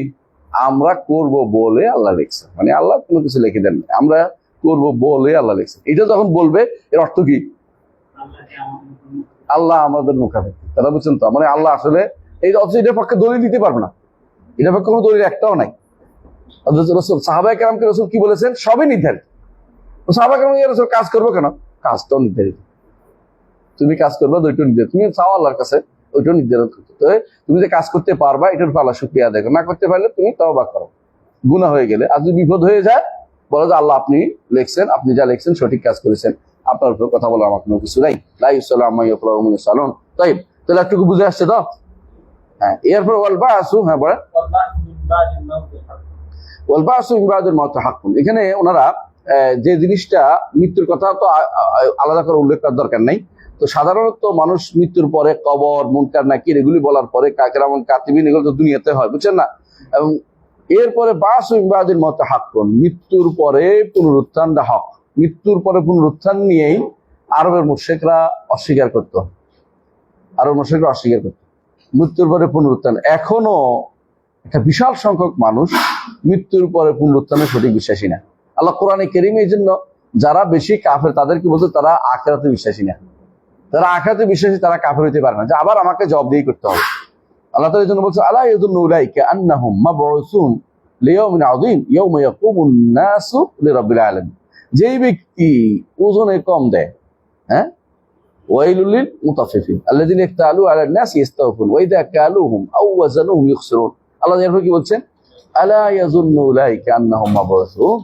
আমরা করব বলে আল্লাহ লিখছে। মানে আল্লাহ কোনো কিছু লিখে দেন, আমরা করব বলে আল্লাহ লিখছে। এটা যখন বলবে এর অর্থ কি? আল্লাহ আমাদের মুখাপেক্ষি। কথা বুঝছেন তো? মানে আল্লাহ আসলে এই অথচ এটার পক্ষে দলিল দিতে পারবে না, এটার পক্ষে কোনো দলিল একটাও নাই। রসুল, সাহাবায়ে কেরামকে রসুল কি বলেছেন? সবই নির্ধারিত। সাহাবায়ে কেরাম রসুল কাজ করবো কেন? কাজটাও নির্ধারিত। তুমি কাজ করবে ওইটাও নির্ধারিত, তুমি চাও আল্লাহর কাছে ওইটাও নির্ধারণ করতে। তুমি যে কাজ করতে পারবা এটার উপর আল্লাহ শুকরিয়া আদায় করো, না করতে পারলে তুমি তওবা করো। গুনাহ হয়ে গেলে আর যদি বিপদ হয়ে যায়, বলো যে আল্লাহ আপনি লিখছেন, আপনি যা লিখছেন সঠিক কাজ করেছেন, আপনার উপর কথা বলার আমার কোনো কিছু নাই। লা ইউসাল্লু আম্মা ইয়াফআলু ওয়া ইয়াফআলুন। তাই তাহলে একটু বুঝে আসছে তো? হ্যাঁ, এরপর ওয়াল বাসু, হ্যাঁ বলেন, ওয়াল বাসু মিন বাদিল মাউত হাক্কুন। এখানে ওনারা যে জিনিসটা, মৃত্যুর কথা তো আলাদা করে উল্লেখ করার দরকার নাই। তো সাধারণত মানুষ মৃত্যুর পরে কবর, মুনকার নাকির এগুলি বলার পরে কিরামান কাতিবিন, এগুলো তো দুনিয়াতে হয়, বুঝছেন না? এবং এরপরে বাসু মিন বাদিল মাউত হাক্কুন, মৃত্যুর পরে পুনরুত্থানটা হক। মৃত্যুর পরে পুনরুত্থান নিয়েই আরবের মুশরিকরা অস্বীকার করত, আরবের মুশরিকরা অস্বীকার করত মৃত্যুর পরে পুনরুত্থান। এখনো একটা বিশাল সংখ্যক মানুষ মৃত্যুর পরে পুনরুত্থানের সঠিক বিশ্বাসী না। আল্লাহ কোরআনে কারীমে এই জন্য যারা বেশি কাফের তাদেরকে বলছে তারা আখিরাতে বিশ্বাসী না। যারা আখিরাতে বিশ্বাসী তারা কাফের হইতে পারে না, যে আবার আমাকে জবাবদিহি করতে হবে। আল্লাহ তাআলা এই জন্য বলছে, আলা ইয়াযুন্নু উলাইকা আন্নাহুম মাবউসুন লিয়াউমিন আযীম ইয়াউমা ইয়াকুমুন নাসু লিরাব্বিল আলামিন। যেই ব্যক্তি ওজনে কম দেয়, হ্যাঁ, ওয়াইলুল লিল মুতাফফিফিন আল্লাযিনা ইফতালু আলা নাসি ইস্তাওফুন ওয়া ইযা কালুহুম আও ওয়াজানুহুম ইখসিরুন। আল্লাহ এরপর কি বলছেন? আলা ইয়াযুন্নু উলাইকা আন্নাহুম মাবউসুন।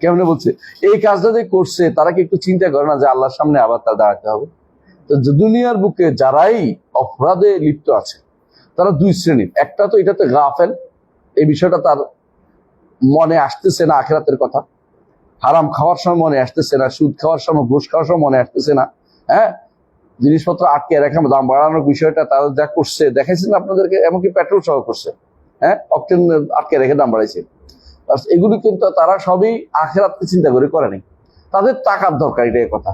কেমনে বলছে? এই কাজটা যে করছে তারা কি একটু চিন্তা করে না যে আল্লাহর সামনে আবার তার দাঁড়াতে হবে? তো দুনিয়ার বুকে যারাই অপরাধে লিপ্ত আছে তারা দুই শ্রেণীর। একটা তো এটাতে গাফেল, এই বিষয়টা তার মনে আসতেছে না, আখিরাতের কথা। হারাম খাওয়ার সময় মনে আসতেছে না, সুদ খাওয়ার সময়, ঘুষ খাওয়ার সময় মনে আসতেছে না, হ্যাঁ, জিনিসপত্র আটকে রেখে দাম বাড়ানোর বিষয়টা তারা যা করছে দেখাইছে না আপনাদেরকে, এমনকি পেট্রোল সহ করছে, হ্যাঁ, অকটেন আটকে রেখে দাম বাড়াইছে। এগুলি কিন্তু তারা সবই আখিরাতকে চিন্তা করে করেনি, তাদের টাকার দরকার, এটাই কথা।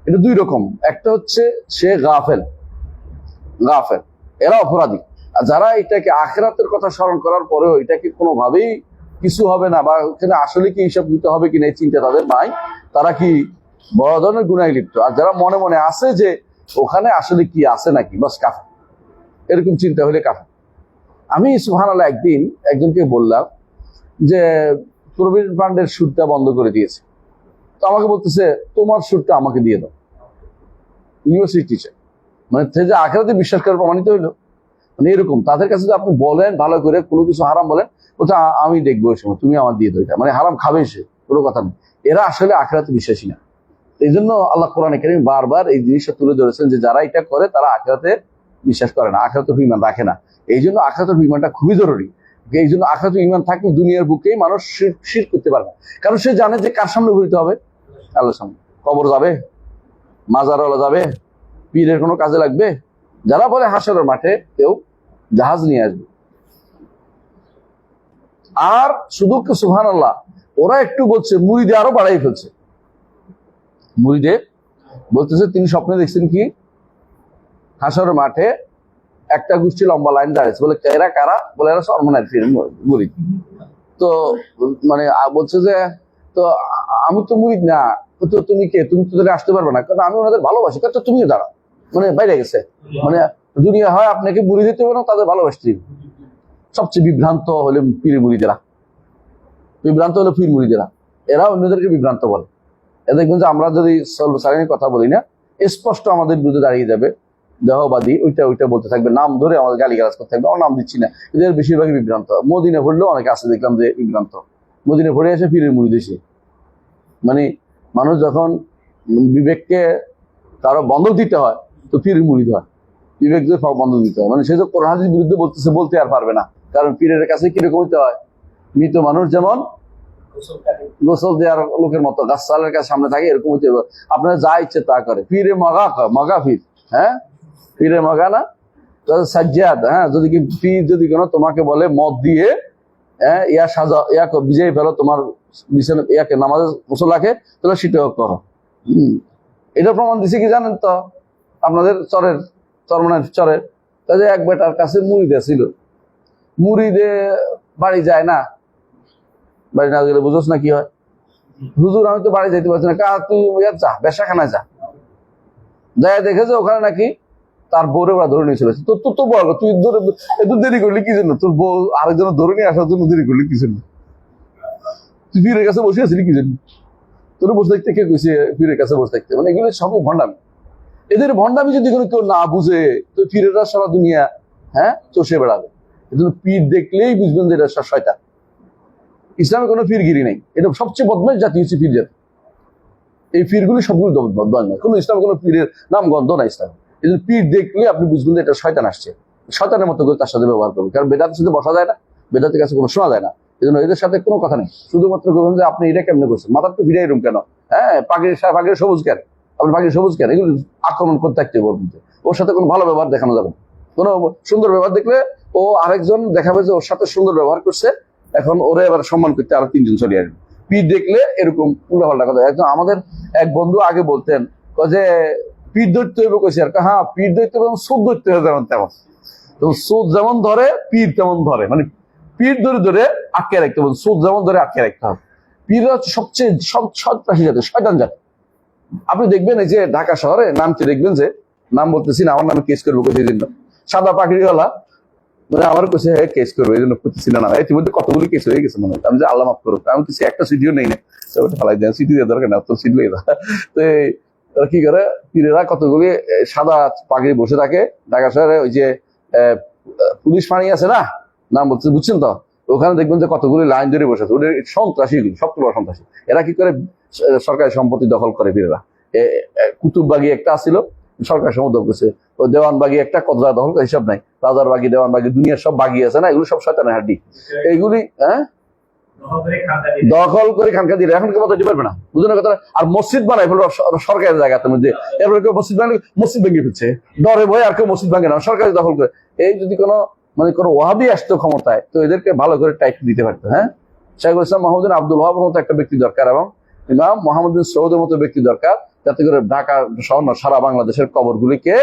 এটা দুই রকম, একটা হচ্ছে সে গাফেল, গাফেল, এরা অপরাধী। আর যারা এটাকে আখিরাতের কথা স্মরণ করার পরেও এটাকে কোনোভাবেই কিছু হবে না, বা এখানে আসলে কি হিসাব দিতে হবে কিনা এই চিন্তা তাদের নাই, তারা কি বড় ধরনের গুনাহে লিপ্ত। আর যারা মনে মনে আছে যে ওখানে আসলে কি আছে নাকি, বাস কাফের, এরকম চিন্তা হলে কাফের। আমি সুবহানাল্লাহ একদিন একজনকে বললাম যে প্রভিডেন্ট ফান্ডের সুদটা বন্ধ করে দিয়েছে, তো আমাকে বলতেছে তোমার সুদটা আমাকে দিয়ে দাও। ইউনিভার্সিটি টিচার, মানে সে যে আখিরাতে বিশ্বাস করে প্রমাণিত হইলো। মানে এরকম তাদের কাছে যদি আপনি বলেন ভালো করে কোনো কিছু হারাম বলেন, ওটা আমি দেখবো ওই সময়, তুমি আমার দিয়ে দাও, এটা মানে হারাম খাবে সে, কোনো কথা নেই। এরা আসলে আখিরাতে বিশ্বাসী না। এই জন্য আল্লাহ কোরআনে কারীম বারবার এই জিনিসটা তুলে ধরেছেন যে যারা এটা করে তারা আখিরাতে বিশ্বাস করে না, আখিরাতের ঈমান রাখে না। এই জন্য আখিরাতের ঈমানটা খুবই জরুরি। এই জন্য আখিরাতের ঈমান থাকলে দুনিয়ার বুকেই মানুষ শিরক করতে পারবে, কারণ সে জানে যে কার সামনে ঘুরতে হবে, আল্লাহর সামনে। কবর যাবে, মাজারওয়ালা যাবে, পীরের কোনো কাজে লাগবে? যারা বলে হাসরের মাঠে কেউ জাহাজ নিয়ে আসবে। আর শুধু সুবহানাল্লাহ, ওরা একটু বলছে মুরিদে আরো বাড়াই ফেলছে, মুরিদে বলতেছে তিনি স্বপ্নে দেখছেন কি, হাসরের মাঠে একটা গোষ্ঠী লম্বা লাইন দাঁড়িয়েছে, বলে এরা কারা, বলে এরা সরমনের ফির মুরিদ। তো মানে বলছে যে তো আমি তো মুরিদ না, তো তুমি কে, তুমি তো আসতে পারবে না, কারণ আমি ওনাদের ভালোবাসি। তো তুমিও দাঁড়া, মানে বাইরে গেছে, মানে দুনিয়া হয় আপনাকে মুরিদ দিতে পারো, তাদের ভালোবাসতে। সবচেয়ে বিভ্রান্ত হলে পীর মুরিদেরা, বিভ্রান্ত হলো পীর মুরিদেরা, এরা অন্যদেরকে বিভ্রান্ত বলে। এ দেখবেন যে আমরা যদি সারিনের কথা বলি না, স্পষ্ট আমাদের বিরুদ্ধে দাঁড়িয়ে যাবে দেহবাদী, ওইটা বলতে থাকবে, নাম ধরে আমাদের গালিগালাজ করতে থাকবে, আমার নাম দিচ্ছি না। এদের বেশিরভাগই বিভ্রান্ত। মদিনে পড়লেও অনেকে আছে দেখলাম যে বিভ্রান্ত, মদিনে পড়ে এসে পীরের মুরিদ হয়েছে। মানে মানুষ যখন বিবেককে কারো বন্ধ দিতে হয় তো পীরের মুরিদ হয়, বিবেক যে বন্ধ দিতে হয়। মানে সে যে কোরআন হাদিসের বিরুদ্ধে বলতেছে, বলতে আর পারবে না, কারণ পীরের কাছে কিরকম হইতে হয়, মৃত মানুষ যেমন গোসল দেওয়ার লোকের মতো গাছালের কাছে সামনে থাকে, এরকম হইতে হবে। আপনার যা ইচ্ছে তা করে। পীরে মগা, মগা পীর, হ্যাঁ পীরে মগা না সাজ্জাদ। হ্যাঁ, যদি কি পীর যদি কোনো তোমাকে বলে মদ দিয়ে ইয়া সাজা ইয়া বিজয়ী ফেলো তোমার বিছানা ইয়াকে নামাজের মুসল্লাকে, তাহলে সেটাও করো। এটা প্রমাণ দিছে কি জানেন তো, আপনাদের চরের তাদের এক বেটার কাছে মুড়িদে ছিল, মুড়িদে বাড়ি যায় না, বাড়ি না গেলে বুঝোস না কি হয়, হুজুর আমি তো বাড়ি যাইতে পারছি না, তুই যা বেশাখানায় যা। যাই দেখেছে ওখানে নাকি তার বউরে ওরা ধরে নিয়ে চলেছে। তোর তো বল, তুই ধরে এত দেরি করলি কি জন্য, তোর বউ আরেকজন ধরে নিয়ে আসার জন্য দেরি করলি কি জন্য, তুই পীরের কাছে বসে আছিলি কি জন্য, তোর বসে থাকতে কে কইছে পীরের কাছে বসে থাকতে। মানে এগুলো সবই ভণ্ডামি। এদের ভণ্ডামি যদি কোনো কেউ না বুঝে তো পীরেরা সারা দুনিয়া চষে বেড়াবে। এজন্য পীর দেখলেই বুঝবেন যে এটা শয়তান। ইসলামে কোনো পীরগিরি নেই, এটা সবচেয়ে বদমাইশ জাতি হচ্ছে পীর জাতি। এই পীরগুলি সবগুলো বদমাইশ নয়, কোনো ইসলাম কোনো পীরের নাম গন্ধ না ইসলাম। এই জন্য পীর দেখলে আপনি বুঝবেন যে এটা শয়তান আসছে, শয়তানের মতো করে তার সাথে ব্যবহার করবে। কারণ বেদাতের সাথে বসা যায় না, বেদাতের কাছে কোনো শোনা যায় না। এই জন্য এদের সাথে কোনো কথা নেই, শুধুমাত্র বলবেন যে আপনি এটা কেমনে করছেন, মাথার তো ভিড়াই রুম কেন, পাখির সবুজ কেন, আপনি পাখির সবুজ কেন, এগুলো আক্রমণ করতে থাকতে বলতে। ওর সাথে কোনো ভালো ব্যবহার দেখানো যাবে না। কোনো সুন্দর ব্যবহার দেখলে ও আরেকজন দেখাবে যে ওর সাথে সুন্দর ব্যবহার করছে, এখন ওরে এবার সম্মান করতে আরো তিনজন চলে আসবে। পীর দেখলে এরকম উল্টাপাল্টা কথা। একদম আমাদের এক বন্ধু আগে বলতেন যে পীর ধরতে হবে কইছে, আর হ্যাঁ পীর ধরতে হবে, সুদ ধরতে হবে যেমন তেমন, তো সুদ যেমন ধরে পীর তেমন ধরে, মানে পীর ধরে ধরে আটকে রাখতে হবে, সুদ যেমন ধরে আটকে রাখতে হবে। পীররা হচ্ছে সবচেয়ে সন্ত্রাসী জাতি, শয়তান জাতি। আপনি দেখবেন এই যে ঢাকা শহরে নামতে দেখবেন যে, নাম বলতেছি না, আমার নামে কেস করবো সেই জন্য, সাদা পাগড়িওয়ালা মানে আমার কাছে কেস করবো এই জন্য করতেছি না। ইতিমধ্যে কতগুলি কেস হয়ে গেছে মনে হয়, আমি যে আল্লাহ মাফ করবো, আমি কিছু একটা সিটিও নেই না, ওটা ফেলাই দেন, সিটি দেওয়ার দরকার না, তো সিট লই। তো ওরা কি করে, পীরেরা কতগুলি সাদা পাগড়ি বসে থাকে ঢাকা শহরে, ওই যে পুলিশ ফাঁড়ি আছে না, নাম বলতে বুঝছেন তো, ওখানে দেখবেন যে কতগুলি লাইন ধরে বসে আছে, ওদের সন্ত্রাসী, সবচেয়ে বড় সন্ত্রাসী। এরা কি করে, সরকারি সম্পত্তি দখল করে পীরেরা। কুতুববাগি একটা আসছিল, সরকার সম্পদ করছে, ও দেওয়ানবাগি একটা কতটা দখল করে হিসাব নাই, রাজার বাগি দেওয়ানবাগি দুনিয়ার সব বাগি আছে না, এগুলো সব শয়তানের হাড্ডি। এইগুলি দখল করে খানকা দিলে এখন কেউ দিতে পারবে না, বুঝলেন কথা। আর মসজিদ বানায় ফেলবে সরকারি জায়গার মধ্যে, এরপরে কেউ মসজিদ বানালে মসজিদ ভেঙে ফেলছে, ডরে ভয়ে আর কেউ মসজিদ ভাঙে না, সরকারি দখল করে। এই যদি কোনো মানে কোনো ওয়াহাবি আসতো ক্ষমতায়, তো এদেরকে ভালো করে টাইট দিতে পারতো। হ্যাঁ, শাইখুল ইসলাম মোহাম্মদ আব্দুল ওয়াহাবের মতো একটা ব্যক্তি দরকার, এবং ইমাম মোহাম্মদ বিন সৌদের মতো ব্যক্তি দরকার, যাতে করে ঢাকা শহর না সারা বাংলাদেশের কবরগুলিকে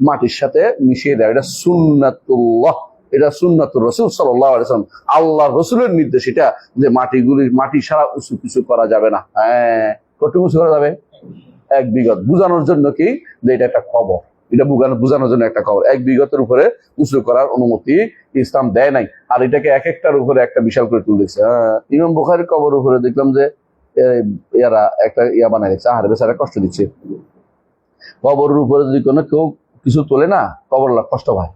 মাটির সাথে মিশিয়ে দেয়। এটা সুন্নাতুল্লাহ, এটা সুন্নাতুর রাসূল সাল্লাল্লাহু আলাইহি ওয়াসাল্লাম, আল্লাহর রাসূলের নির্দেশ এটা, যে মাটি সারা উঁচু কিছু করা যাবে না। হ্যাঁ, কতটুকু উঁচু করা যাবে, এক বিঘত, বুঝানোর জন্য কি যে এটা একটা কবর, এটা বুঝানোর জন্য একটা কবর, এক বিঘতের উপরে উঁচু করার অনুমতি ইসলাম দেয় নাই। আর এটাকে এক একটার উপরে একটা বিশাল করে তুলে দিচ্ছে। ইমাম বুখারীর কবর উপরে দেখলাম যে ইয়ারা একটা ইয়া বানাই দিচ্ছে, আহারে বেচারা কষ্ট দিচ্ছে। কবরের উপরে যদি কোনো কেউ কিছু তোলে না, কবরলা কষ্ট পায়।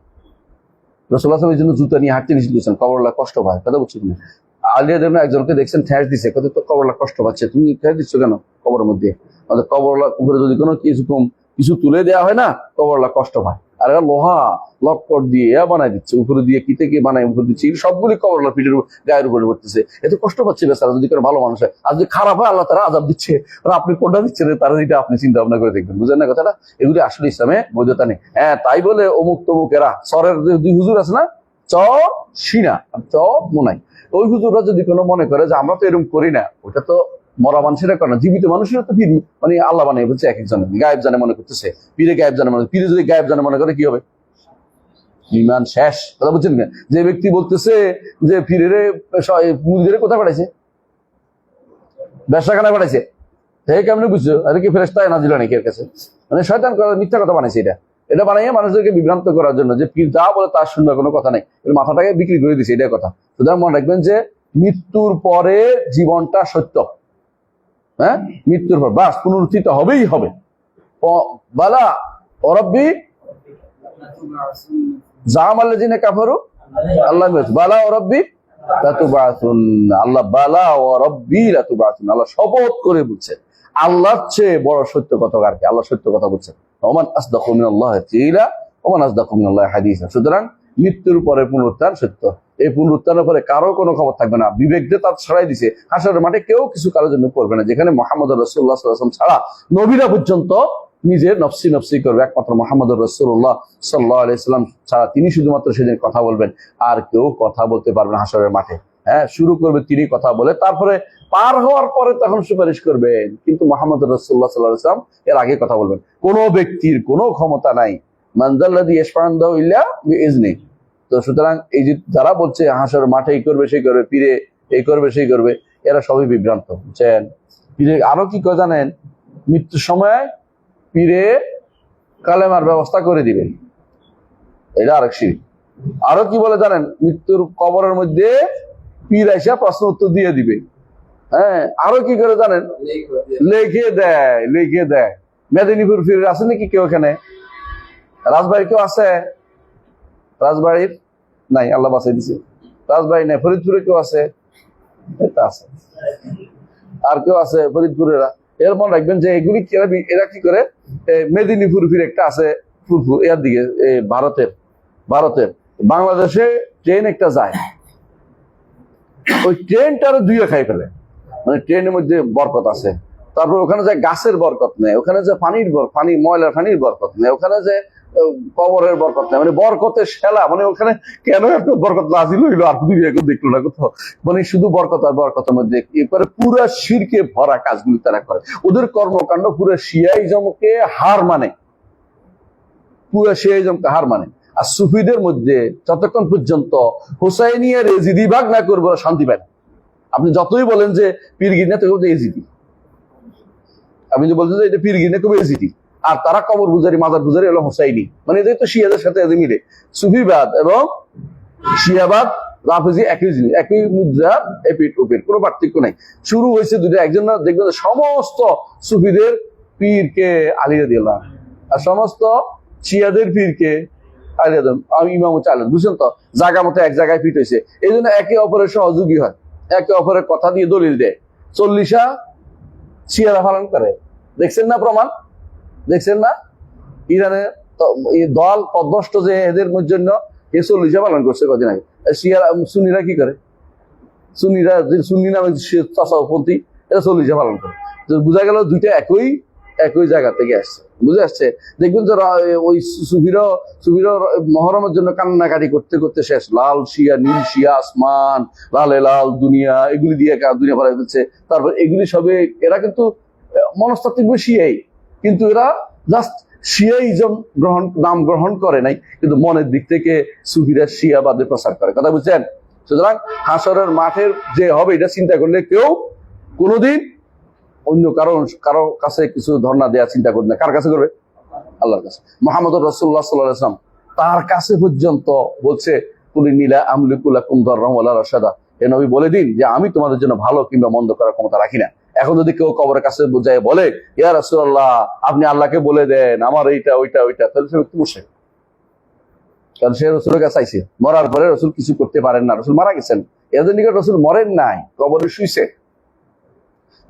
রাসূলুল্লাহ সাল্লাল্লাহু আলাইহি ওয়াসাল্লাম এই জন্য জুতা নিয়ে হাঁটতে নিষেধ করেছেন, কবরলা কষ্ট পায়, কথা বুঝছেন না। আলিয়া দেবনা একজনকে দেখছেন ঠেস দিচ্ছে, কত তো কবরলা কষ্ট পাচ্ছে, তুমি ঠেস দিচ্ছ কেন কবরের মধ্যে? কবরলা উপরে যদি কোনো কিছু তুলে দেওয়া হয় না, কবরলা কষ্ট পায়। আর এরা লোহা লক্কর দিয়ে বানাই দিচ্ছে, উপরে দিয়ে কি থেকে বানাই উপরে দিচ্ছে, সবগুলি কবরলা পিঠের গায়ের উপরে পড়তেছে, এত কষ্ট পাচ্ছে বেচারা। যদি কোনো ভালো মানুষ হয়, আর যদি খারাপ হয়, আল্লাহ তারা আযাব দিচ্ছে, আপনি কোনটা দিচ্ছেন, তারা এটা আপনি চিন্তা ভাবনা করে দেখবেন, বুঝেন না কথাটা। এগুলি আসলে ইসলামে বৈধতা নেই। হ্যাঁ, তাই বলে অমুক তমুক এরা সরের দুই হুজুর আছে না, সিনা মোনাই, ওই হুজুররা যদি কোনো মনে করে যে আমরা তো এরকম করি না, ওটা তো মরা মানুষেরা করে না, জীবিত মানুষেরা তো পীর মানে আল্লাহ বানিয়ে বলছে, এক একজন গায়েব জানে মনে করতেছে, পীরে গায়েব জানে মনে, পীরে যদি গায়েব জানে মনে করে কি হবে? ইমান শেষ। কথা বুঝছেন না? যে ব্যক্তি বলতেছে যে পীরের মুরিদের কোথায় পাঠাইছে, ব্যবসাখানায় পাঠাইছে, হে কেমনে বুঝছো? আরে কি ফেরেশতায় নাজিল নাকি এর কাছে? মানে শয়তান মিথ্যা কথা বানাইছে। এটা বানাইয়া মানুষদেরকে বিভ্রান্ত করার জন্য, যে পীর যা বলে তার শুনবে, কোনো কথা নেই, এর মাথাটাকে বিক্রি করে দিছে, এটাই কথা। সুতরাং মনে রাখবেন যে মৃত্যুর পরে জীবনটা সত্য। হ্যাঁ, মৃত্যুর পর বাস পুনরুত্থিত হবেই হবে। বালা অরব্বি জাম আল্লাযিনা কাফারু আল্লাহ বালা অরব্বি লাতুবাসুন, আল্লাহ বালা ওয়ারাব্বি লাতুবাসুন, আল্লাহ শপথ করে বলছে, আল্লাহর চেয়ে বড় সত্য কথা আর কি? আল্লাহ সত্য কথা বলছেন। ওমান আসদাকু মিনাল্লাহি কিলা ওমান আসদাকু মিনাল্লাহি হাদিসা। সুতরাং মৃত্যুর পরে পুনরুত্থান সত্য। এই পুনরুত্থানের পরে কারো কোনো খবর থাকবে না, বিবেক দিয়ে তার ছড়াই দিছে। হাসরের মাঠে কেউ কিছু কারোর জন্য করবে না, যেখানে মুহাম্মদ রাসূলুল্লাহ সাল্লাল্লাহু আলাইহি ওয়াসাল্লাম ছাড়া নবীরা পর্যন্ত নিজের নফসি নফসি করবে। একমাত্র মুহাম্মদ রাসূলুল্লাহ সাল্লাল্লাহু আলাইহি ওয়াসাল্লাম ছাড়া তিনি শুধুমাত্র সেদিন কথা বলবেন, আর কেউ কথা বলতে পারবে না হাসরের মাঠে। হ্যাঁ, শুরু করবে তিনি কথা বলে, তারপরে পার হওয়ার পরে তখন সুপারিশ করবেন, কিন্তু মুহাম্মদ রাসূলুল্লাহ সাল্লাল্লাহু আলাইহি ওয়াসাল্লাম এর আগে কথা বলবেন। কোনো ব্যক্তির কোনো ক্ষমতা নাই, মানজাল্লাযী ইয়াশফা'u ইনদাহু ইল্লা বিইজনি। তো সুতরাং এই যে যারা বলছে হাসরের মাঠে এই করবে সেই করবে, পীরে এই করবে সেই করবে, এরা সবই বিভ্রান্ত। বুঝছেন? পীরে আরো কি করে জানেন? মৃত্যুর সময় পীরে কালেমার ব্যবস্থা করে দিবে, এটা আরেক শিরক। আরো কি বলে জানেন? মৃত্যুর কবরের মধ্যে পীর আইসা প্রশ্ন উত্তর দিয়ে দিবে। হ্যাঁ, আরো কি করে জানেন? লিখে দেয়। মেদিনীপুর পীর আছে নাকি কেউ এখানে? রাজবাড়ি কেউ আছে? রাজবাড়ির নাই, আল্লাহ বাঁচাই দিছে। রাজবাড়ি নাই, ফরিদপুরে কেউ আছে? এটা আছে। আর কেউ আছে ফরিদপুরেরা? এর মনে রাখবেন যে এগুলি এরা কি করে, মেদিনীপুর পীর একটা আছে এর দিকে, ভারতের বাংলাদেশে ট্রেন একটা যায়, ওই ট্রেনটার দুইয়ে খাই ফেলে। মানে ট্রেনের মধ্যে বরকত আছে, তারপর ওখানে যে গাছের বরকত নেই, ওখানে যে ময়লার পানির বরকত নেই, ওখানে যে কবরের বরকত নেই, মানে বরকতের শেলা। মানে ওখানে কেন এত বরকত নাজিল হইলো আর দুনিয়া কেউ দেখলো না কোথাও। মানে শুধু বরকত আর বরকতের মধ্যে এরপরে পুরা শিরকে ভরা কাজগুলি তারা করে। ওদের কর্মকাণ্ড পুরো শিয়াইজমকে হার মানে, পুরো শিয়াইজমকে হার মানে। আর সুফিদের মধ্যে যতক্ষণ পর্যন্ত হুসাইনিয়া রেজিদি ভাগ না করবো শান্তি পায় না। আপনি যতই বলেন যে পীরগির না, তো এজিদি, আপনি যে বলছেন যে এটা পীরগির না, কবে এজিদি। আর তারা কবর পূজারি মাজার পূজারি হলো হোসাইনি, মানে এদের তো শিয়াদের সাথে এদের মিলে। সুফিবাদ এবং শিয়াবাদ রাফেজি একই জিনিস, একই মুদ্রা, এপিট ওপিট, কোনো পার্থক্য নাই। শুরু হয়েছে দুটো, একজন দেখবেন সমস্ত সুফিদের পীরকে আলী রাদিয়াল্লাহু আনহু, আর সমস্ত শিয়াদের পীরকে আলী রাদিয়াল্লাহু আনহু, ইমাম চালেন। বুঝছেন তো? জায়গা মতো এক জায়গায় ফিট হয়েছে, এই জন্য একে অপরের সহযোগী হয়, একে অপরের কথা দিয়ে দলিল দেয়। 40 শিয়ারা পালন করে, দেখছেন না প্রমাণ? দেখছেন না? ইরানে দল পদভষ্ট যে এদের জন্য 40 পালন করছে কদিন আগে। শিয়ারা সুন্নিরা কি করে? সুন্নি নামে তাসাউফপন্থী, এরা 40 পালন করে। তো বোঝা গেল দুইটা একই জায়গা থেকে আসছে। বুঝে আসছে? দেখবেন যে ওই সুফির মহরমের জন্য কান্নাকাটি করতে করতে শেষ। লাল শিয়া, নীল শিয়া, আসমান, লালে লাল দুনিয়া, এগুলি দিয়ে দুনিয়া ভরা ফেলছে। তারপর এগুলি সবে, এরা কিন্তু মনস্তাত্ত্বিক শিয়াই, কিন্তু এরা জাস্ট শিয়াইজম নাম গ্রহণ করে নাই, কিন্তু মনের দিক থেকে সুফিরা শিয়াবাদে প্রচার করে। কথা বুঝছেন? সুতরাং হাসরের মাঠের যে হবে এটা চিন্তা করলে কেউ কোনোদিন অন্য কারো কাছে কিছু ধর্ণা দেওয়া চিন্তা করবে না। কার কাছে করবে? আল্লাহর কাছে। মুহাম্মদ রাসূলুল্লাহ সাল্লাল্লাহু আলাইহি ওয়াসাল্লাম তার কাছে পর্যন্ত বলছে, কুলি নীলা আমলিকু লাকুম দাররাম ওয়ালা রাশাদা, এ নবী বলে দিন যে আমি তোমাদের জন্য ভালো কিংবা মন্দ করার ক্ষমতা রাখি না। এখন যদি কেউ কবরের কাছে বোঝায় বলে, ইয়া রাসূলুল্লাহ আপনি আল্লাহকে বলে দেন আমার এইটা ওইটা, তাহলে সে ব্যক্তি মুশরিক। কারণ সে রসুলের কাছে চাইছে, মরার পরে রসুল কিছু করতে পারেন না, রসুল মারা গেছেন। এদের নিকট রসুল মরেন নাই, কবরে শুইছে।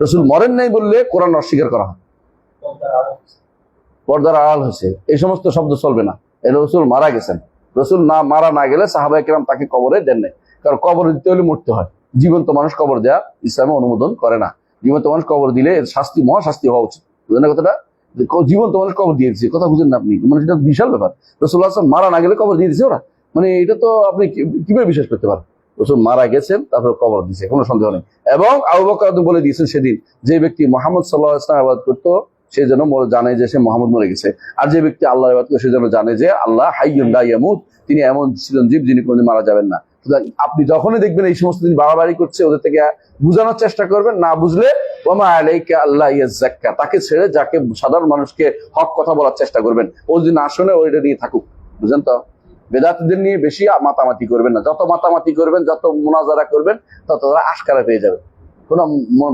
রসুল মরেন নাই বললে কোরআন অস্বীকার করা হয়, পর্দার আড়াল হয়েছে, এই সমস্ত শব্দ চলবে না। রসুল মারা গেছেন। রসুল মারা না গেলে সাহাবায়ে কেরাম তাকে কবরে দেন নাই, কারণ কবর দিতে হলে মরতে হয়। জীবন্ত মানুষ কবর দেওয়া ইসলামে অনুমোদন করে না। জীবন্ত মানুষ কবর দিলে এর শাস্তি, মহাশাস্তি হওয়া উচিত। বুঝলেন না কথাটা? জীবন্ত মানুষ কবর দিয়ে দিচ্ছে, কথা বুঝেন না আপনি? মানে সেটা বিশাল ব্যাপার। রাসূলুল্লাহ সাল্লাল্লাহু আলাইহি ওয়াসাল্লাম মারা না গেলে কবর দিয়ে দিচ্ছে ওরা, মানে এটা তো আপনি কিভাবে বিশ্বাস করতে পারেন? রসুল মারা গেছেন, তারপর কবর দিয়েছে, কোনো সন্দেহ নেই। এবং আবু বকর বলে দিয়েছেন সেদিন, যে ব্যক্তি মুহাম্মদ সাল্লাল্লাহু আলাইহি ওয়াসাল্লাম ইবাদত করতো সে যেন জানে যে সে মুহাম্মদ মরে গেছে, আর যে ব্যক্তি আল্লাহ ইবাদত করে সে যেন জানে যে আল্লাহ হাইয়ুন লা ইয়ামুত, তিনি এমন চিরঞ্জীব যিনি কোনোদিন মারা যাবেন না। আপনি যখনই দেখবেন এই সমস্ত জিনিস বাড়াবাড়ি করছে, ওদের থেকে বুঝানোর চেষ্টা করবেন, না বুঝলে ওমা আলাইকা আল্লাহ ইয়াযাক্কা, তাকে ছেড়ে যাকে সাধারণ মানুষকে হক কথা বলার চেষ্টা করবেন, ও যদি না শোনে ওইটা নিয়ে থাকুক। বুঝলেন তো? বেদাতীদের নিয়ে বেশি মাতামাতি করবেন না, যত মাতামাতি করবেন, যত মুনাজারা করবেন, তত তারা আশকারা পেয়ে যাবে। কোন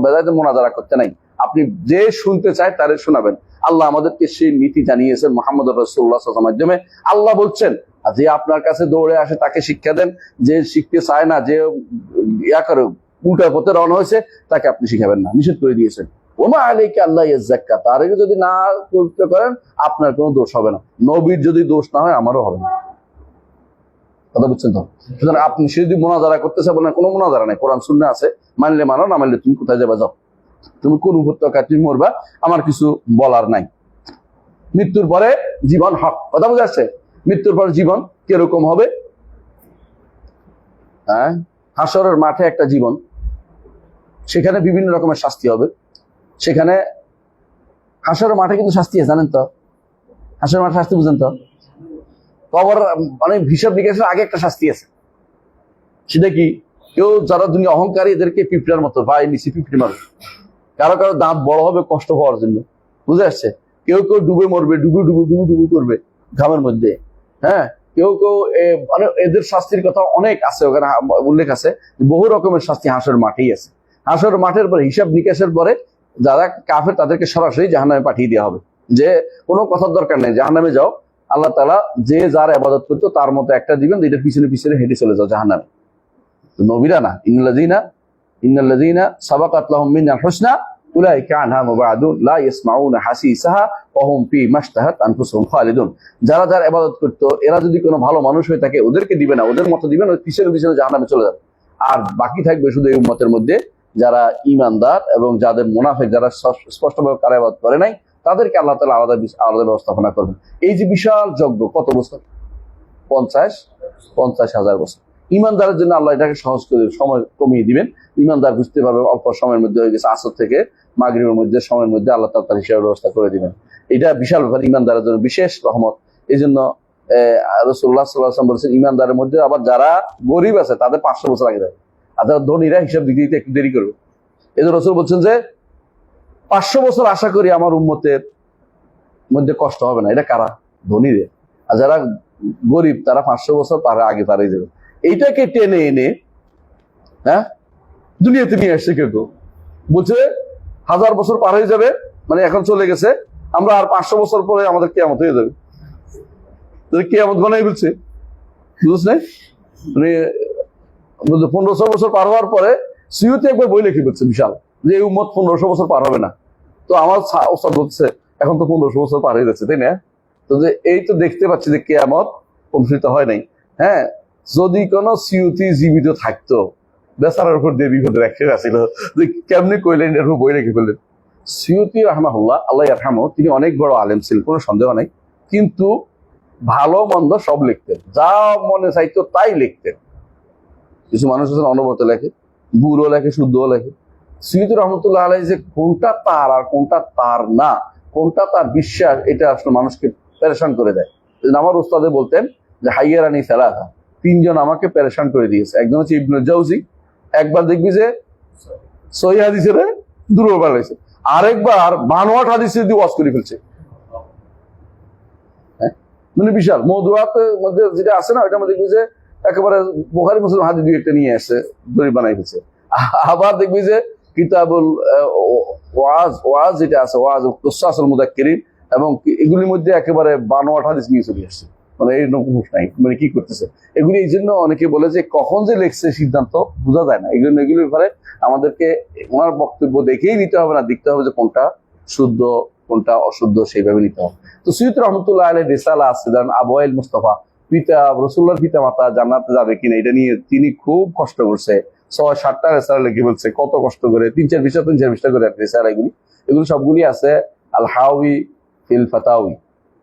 বেদাতীদের মুনাজারা করতে নাই, আপনি যে শুনতে চায় তারে শোনাবেন। আল্লাহ আমাদেরকে সেই নীতি জানিয়েছেন মুহাম্মদ রাসূলুল্লাহ সাল্লাল্লাহু আলাইহি ওয়াসাল্লামের মাধ্যমে। আল্লাহ বলছেন, যে আপনার কাছে দৌড়ে আসে তাকে শিক্ষা দেন, যে শিখতে চায় না, যে ইয়া করে উল্টা পথে রওনা হয়েছে, তাকে আপনি শিখাবেন না, নিষেধ করে দিয়েছেন। ওমা আলাইকা আল্লাহ ইয়াযাক্কা, তার আগে যদি না করতে পারেন আপনার কোনো দোষ হবে না, নবীর যদি দোষ না হয় আমারও হবে না। কথা বুঝছেন তো? সুতরাং আপনি সে যদি মোনাজারা করতেছে, বলেন কোনো মোনাজারা নাই, কোরআন সুন্নাহ আছে, মানলে মানো, না মানলে তুমি কোথায় যাবা যাও, তুমি কোন উপত্যকায় তুমি মরবা, আমার কিছু বলার নাই। মৃত্যুর পরে জীবন হক, কথা বুঝে আসছে? মৃত্যুর পর জীবন কিরকম হবে? হ্যাঁ, হাসরের মাঠে একটা জীবন, সেখানে বিভিন্ন রকমের শাস্তি হবে। সেখানে হাসরের মাঠে কিন্তু শাস্তি আছে, জানেন তো? হাসরের মাঠে শাস্তি বুঝেন তো? কবর মানে হিসাব নিকাশের আগে একটা শাস্তি আছে। সেটা কি? কেউ যারা দুনিয়া অহংকারী, এদেরকে পিঁপড়ার মতো ভাই নিচে পিঁপড়ে মারবে, কারো কারো দাঁত বড় হবে কষ্ট পাওয়ার জন্য, বুঝে আসছে? কেউ কেউ ডুবে মরবে, ডুবু ডুবু ডুবু ডুবু করবে ঘামের মধ্যে। হ্যাঁ, কেউ কেউ মানে এদের শাস্তির কথা অনেক আছে, ওখানে উল্লেখ আছে, বহু রকমের শাস্তি হাসর মাঠেই আছে। হাসর মাঠের পরে হিসাব নিকাশের পরে যারা কাফের তাদেরকে সরাসরি জাহান্নামে পাঠিয়ে দেওয়া হবে, যে কোনো কথার দরকার নেই, জাহান্নামে যাও। আল্লাহ তাআলা যে যার ইবাদত করতো তার মতো একটা দিবেন, যেটা পিছনে পিছনে হেঁটে চলে যাও জাহান্নামে। নবীরা না, ইন্নাল্লাযীনা সাবাকাত লাহুম মিনাল হুসনা উলাইকা আনহা মুবাদুন লা ইয়াসমাউনা হাসিসাহা ওয়া হুম ফি মাশতাহাত আনফুসুহুম খালিদুন। যারা যার ইবাদত করতো এরা যদি কোনো ভালো মানুষ হয়ে থাকে ওদেরকে দিবে না, ওদের মতো দিবেন, ওই পিছনে পিছনে জাহান্নামে চলে যাবে। আর বাকি থাকবে শুধু এই উম্মতের মধ্যে যারা ঈমানদার এবং যাদের মুনাফিক, যারা স্পষ্টভাবে কার ইবাদত করে নাই, তাদেরকে আল্লাহ তাআলা আলাদা আলাদা ব্যবস্থাপনা করবেন। এই যে বিশাল যজ্ঞ, কত বছর? 50,000 বছর। ইমানদারের জন্য আল্লাহ এটাকে সহজ করে সময় কমিয়ে দিবেন। ইমানদার বুঝতে পারবে অল্প সময়ের মধ্যে হয়ে গেছে, আসর থেকে মাগরিবের মধ্যে সময়ের মধ্যে আল্লাহ তাআলা তার হিসাবের ব্যবস্থা করে দিবেন। এটা বিশাল ব্যাপার, ইমানদারের জন্য বিশেষ রহমত। এই জন্য রাসূলুল্লাহ সাল্লাল্লাহু আলাইহি ওয়াসাল্লাম বলেছেন, ইমানদারের মধ্যে আবার যারা গরিব আছে তাদের 500 বছর আগে যাবে, আর যারা ধনীরা হিসাব দিতে দিতে একটু দেরি করবে। এই জন্য রাসূল বলছেন যে 500 বছর আশা করি আমার উম্মতের মধ্যে কষ্ট হবে না। এটা কারা? ধনীদের। আর যারা গরিব তারা 500 বছর আগে পারে যাবে। এইটাকে টেনে এনে হ্যাঁ দুনিয়াতে নিয়ে আসছে। কেউ কেউ বলছে 1000 বছর পার হয়ে যাবে, মানে এখন চলে গেছে, আমরা আর 500 বছর পরে আমাদের কিয়ামত হয়ে যাবে। কিয়ামত বানাই বলছে, বুঝছ নাই? মানে 1500 বছর পার হওয়ার পরে সিউতে একবার বই লিখে বলছে বিশাল, যে এই উম্মত 1500 বছর পার হবে না। তো আমার ওস্তাদ বলছে এখন তো 1500 বছর পার হয়ে যাচ্ছে, তাই না? তো যে এই তো দেখতে পাচ্ছি যে কিয়ামত অনুষ্ঠিত হয় নাই। হ্যাঁ, যদি কোন সিউতি জীবিত থাকতো, বেচারার উপর দিয়ে বিপদে রেখে আসছিল, যে কেমনি কইলেন এর বই রেখে ফেললেন। সিউতি রাহমাহুল্লাহ, আল্লাহ ইয়ারহামহু, তিনি অনেক বড় আলেম ছিলেন, কোনো সন্দেহ নাই, কিন্তু ভালো মন্দ সব লিখতেন, যা মনে চাইতো তাই লিখতেন। কিছু মানুষ আছেন অনবরত লেখে, বুড়ো লেখে, শুদ্ধও লেখে। সিউতি রহমতুল্লাহ আলাইহি যে কোনটা তার আর কোনটা তার না, কোনটা তার বিশ্বাস, এটা আসলে মানুষকে পেরেশান করে দেয়। আমার উস্তাদে বলতেন যে হাইয়ারানি সালাসা, 3 জন আমাকে পেরেশান করে দিয়েছে। একজন হচ্ছে ইবনুল জাওজি, একবার দেখবি যে সহিহ হাদিসের দুর্বল বানাইছে, আরেকবার বানোয়াট হাদিসের দিয়ে ওয়াজ করে ফেলছে। হ্যাঁ, মানে বিশাল মওদুআতের মধ্যে যেটা আছে না, ওইটার মধ্যে দেখবি যে একেবারে বুখারী মুসলিম হাদিস দিয়ে একটা নিয়ে আসছে, দড়ি বানাই ফেলছে। আবার দেখবি যে কিতাবুল ওয়াজ যেটা আছে, ওয়াজ কুসাসুল মুদাক্কিরিন, এবং এগুলির মধ্যে একেবারে বানোয়াট হাদিস নিয়ে চলে আসছে। মানে এই হুঁশ নাই, মানে কি করতেছে এগুলি। এই জন্য অনেকে বলে যে কখন যে লেখছে সিদ্ধান্ত বোঝা যায় না। এগুলির ব্যাপারে আমাদেরকে ওনার বক্তব্য দেখেই নিতে হবে না, দেখতে হবে যে কোনটা শুদ্ধ কোনটা অশুদ্ধ, সেইভাবে নিতে হবে। তো সৈয়দ রহমতুল্লাহ আলাইহির রিসালা আছে, যেমন আবু আইল মুস্তাফা, পিতা রাসূলুল্লাহর পিতা মাতা জান্নাতে যাবে কিনা, এটা নিয়ে তিনি খুব কষ্ট করছে। 6-7টা রিসালা লিখে বলছে, কত কষ্ট করে, 3-4 পৃষ্ঠা করে রিসালা। এগুলি সবগুলি আছে আল হাওয়ি ফিল ফাতাওয়ি,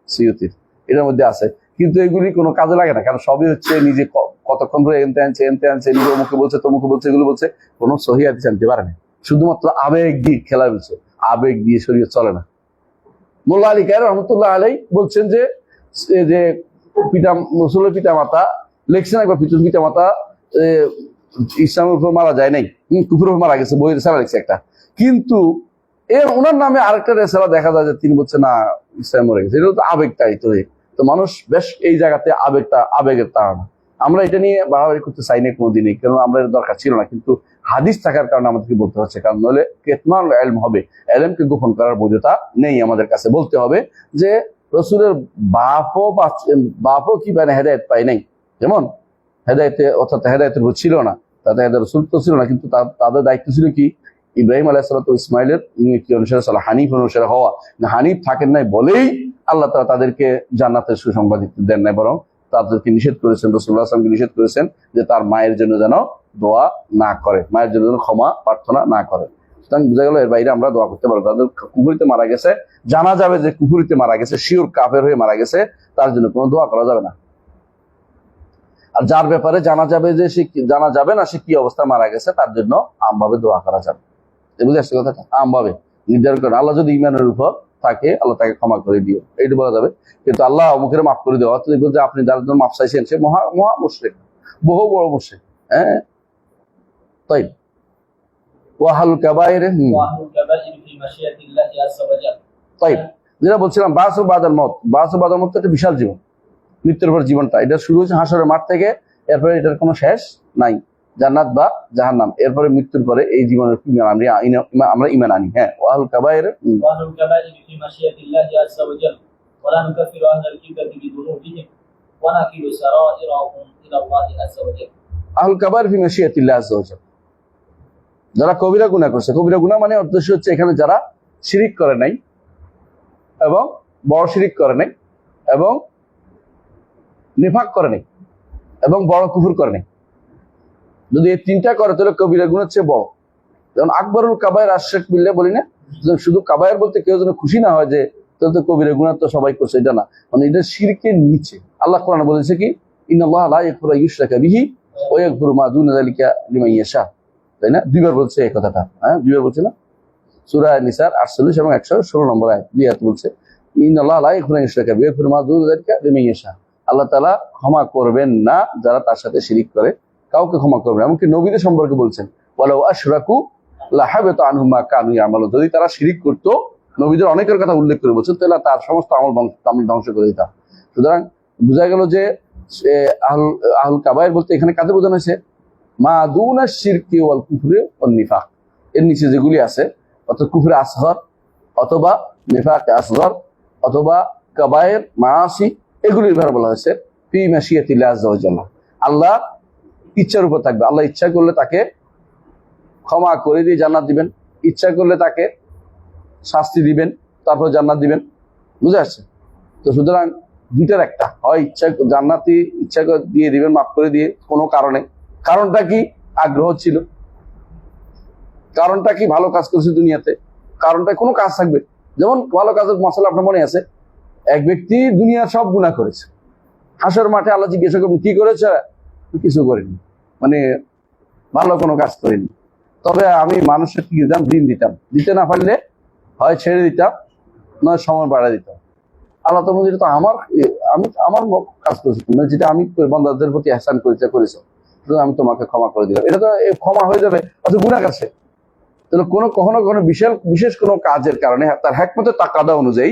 সিয়ুতির, এটার মধ্যে আছে। কিন্তু এগুলি কোনো কাজে লাগে না, কারণ সবই হচ্ছে নিজে কতক্ষণ ধরে এনতে আনছে নিজে অমুকে বলছে তমুকে বলছে, এগুলো বলছে, কোনো সহি হাদিস আনতে পারে না, শুধুমাত্র আবেগ দিয়ে খেলা বলছে, আবেগ দিয়ে শরীয়ত চলে না। মোল্লা আলী কায়ের রহমতুল্লাহ আলাই বলছেন যে রসুলের পিতা মাতা লেখছেন একবার, পিতা মাতা ইসলামের উপর মারা যায় নাই, কুফুরের উপর মারা গেছে, বইয়ের রেসালা লিখছে একটা, কিন্তু ওনার নামে আরেকটা রেসালা দেখা যায় যে তিনি বলছে না ইসলাম মরে গেছে। এটা তো আবেগটাই তো মানুষ বেশ এই জায়গাতে আবেগের তাড়না। আমরা এটা নিয়ে বাড়াবাড়ি করতে চাই না কোনোদিনই, কারণ আমরা এর দরকার ছিল না, কিন্তু হাদিস থাকার কারণে আমাদেরকে বলতে হচ্ছে, কারণ নইলে কেতমান এলম হবে, এলমকে গোপন করার বৈধতা নেই আমাদের কাছে। বলতে হবে যে রসুলের বাপও কি পায় না, হেদায়ত পায় নাই, যেমন হেদায়তে অর্থাৎ হেদায়তের ভূত ছিল না, তাদের হেদায়ত রসুল তো ছিল না, কিন্তু তাদের দায়িত্ব ছিল কি ইব্রাহিম আলাইহিসসালাম ইসমাইলের নীতি অনুসারে হানিফ অনুসারে হওয়া। হানিফ থাকেন নাই বলেই আল্লাহ তাআলা তাদেরকে জান্নাতের সুসংবাদ দেন নাই, বরং তাদেরকে নিষেধ করেছেন, রাসূলুল্লাহ সাল্লাল্লাহু আলাইহি ওয়াসাল্লামকে নিষেধ করেছেন যে তার মায়ের জন্য যেন দোয়া না করে, মায়ের জন্য যেন ক্ষমা প্রার্থনা না করে। সুতরাং বোঝা গেল এর বাইরে আমরা দোয়া করতে পারবো। তাদের কুফরিতে মারা গেছে, জানা যাবে যে কুফরিতে মারা গেছে, শিওর কাফের হয়ে মারা গেছে, তার জন্য কোনো দোয়া করা যাবে না। আর যার ব্যাপারে জানা যাবে যে জানা যাবে না সে কি অবস্থা মারা গেছে, তার জন্য আমভাবে দোয়া করা যাবে। বুঝে আসছে কথাটা? আমভাবে নির্ধারণ করেন, আল্লাহ যদি ইমানের উপর থাকে আল্লাহ তাকে ক্ষমা করে দিও, এইটা বলা যাবে। কিন্তু আল্লাহ অমুকের মাফ করে দেওয়া, দেখবেন যে আপনি যার জন্য মাফ চাইছেন সে মহা মুশরিক, বহু বড় মুশরিক। হ্যাঁ, তাই ওয়াহাল কাবায়ের তাই যেটা বলছিলাম, বাসু বাদাল মত, বাসু বাদাল মত একটা বিশাল জীবন, মৃত্যুর পর জীবনটা, এটা শুরু হচ্ছে হাসরের মাঠ থেকে, এরপরে এটার কোনো শেষ নাই, জান্নাত বা জাহান্নাম, এরপরে মৃত্যুর পরে এই জীবনের আমরা ইমান আনি। হ্যাঁ, ওয়াহুল কাবায়ের আহুল কাবায়ের ফি মাশিয়াতিল্লাহ আযজা ওয়া জাল, যারা কবিরা গুনাহ করছে, কবিরা গুনাহ মানে উদ্দেশ্য হচ্ছে এখানে যারা শিরিক করে নাই এবং বড় শিরিক করে নাই এবং নিফাক করে নাই এবং বড় কুফর করে নাই, যদি এই তিনটা করে তাহলে কবিরা গুনাহ হচ্ছে বড়। যেমন আকবরুল কাবায়ের আশরাক বিল্লাহ বলি না, শুধু কাবায়ের বলতে কেউ যেন খুশি না হয় যে তো কবিরা গুনাহ তো সবাই করছে, এটা না, মানে এটা শিরকের নিচে। আল্লাহ কোরআনে বলেছে কি ইন্নাল্লাহা লা ইয়াগফিরু ইউশরাকা বিহি ওয়া ইয়াগফিরু মা দুনা যালিকা লিমান ইয়াশা, তাই না? দুইবার বলছে এই কথাটা, হ্যাঁ দুইবার বলছে না, সূরা নিসার 48 এবং 116 নম্বর আয়াত, দুই আয়াত বলছে ইন্নাল্লাহা লা ইয়াগফিরু ইউশরাকা বিহি ওয়া ইয়াগফিরু মা দুনা যালিকা লিমান ইয়াশা। আল্লাহ তাআলা ক্ষমা করবেন না যারা তার সাথে শিরিক করে, কাউকে ক্ষমা করবেন। এমনকি নবীদের সম্পর্কে বলছেন ওয়ালাউ আশরাকু লাহাবাতা আনহুম মা কানু ইয়ামালুন, যদি তারা শিরিক করতো, নবীদের অনেকের কথা উল্লেখ করে বলছেন, তাহলে তার সমস্ত আমল ধ্বংস করে দিতাম। সুতরাং বোঝা গেল যে আহুল কাবায়ের বলতে এখানে কাদের বোঝানো হয়েছে, মা দুনা শিরকি ওয়াল কুফরি ওয়ান নিফাক, এর নিচে যেগুলি আছে, অর্থাৎ কুফরে আসগর অথবা নিফাক আসগর অথবা কাবায়ের মাআসি, এগুলির ব্যাপারে বলা হয়েছে ফি মাশিয়াতিল্লাহ আযজা ওয়া জাল্লা, আল্লাহ ইচ্ছার উপর থাকবে। আল্লাহ ইচ্ছা করলে তাকে ক্ষমা করে দিয়ে জান্নাত দিবেন, ইচ্ছা করলে তাকে শাস্তি দিবেন, তারপর জান্নাত দিবেন। বুঝে আসছে তো? সুতরাং দুইটার একটা, হয় ইচ্ছা জান্নাতি ইচ্ছা দিয়ে দিবেন, মাফ করে দিয়ে কোনো কারণে, কারণটা কি আগ্রহ ছিল, কারণটা কি ভালো কাজ করছে দুনিয়াতে, কারণটা কোনো কাজ থাকবে। যেমন ভালো কাজের মশলা আপনার মনে আছে, এক ব্যক্তি দুনিয়ার সব গুনাহ করেছে, হাসর মাঠে আল্লাহ জিজ্ঞাসা করবেন কি করেছে, কিছু করিনি, মানে ভালো কোনো কাজ করিনি, তবে আমি মানুষের কি দিতাম, দিন দিতাম, দিতে না পারলে হয় ছেড়ে দিতাম, নয় সময় বাড়াই দিতাম। আল্লাহ তো যেটা তো আমার কাজ করেছি, মানে যেটা আমি বান্দাদের প্রতি ইহসান করেছো, আমি তোমাকে ক্ষমা করে দিলাম, এটা তো ক্ষমা হয়ে যাবে, অথচ গুনাহ আছে। তাহলে কখনো বিশেষ কোনো কাজের কারণে তার হিকমতের তাকাদা অনুযায়ী,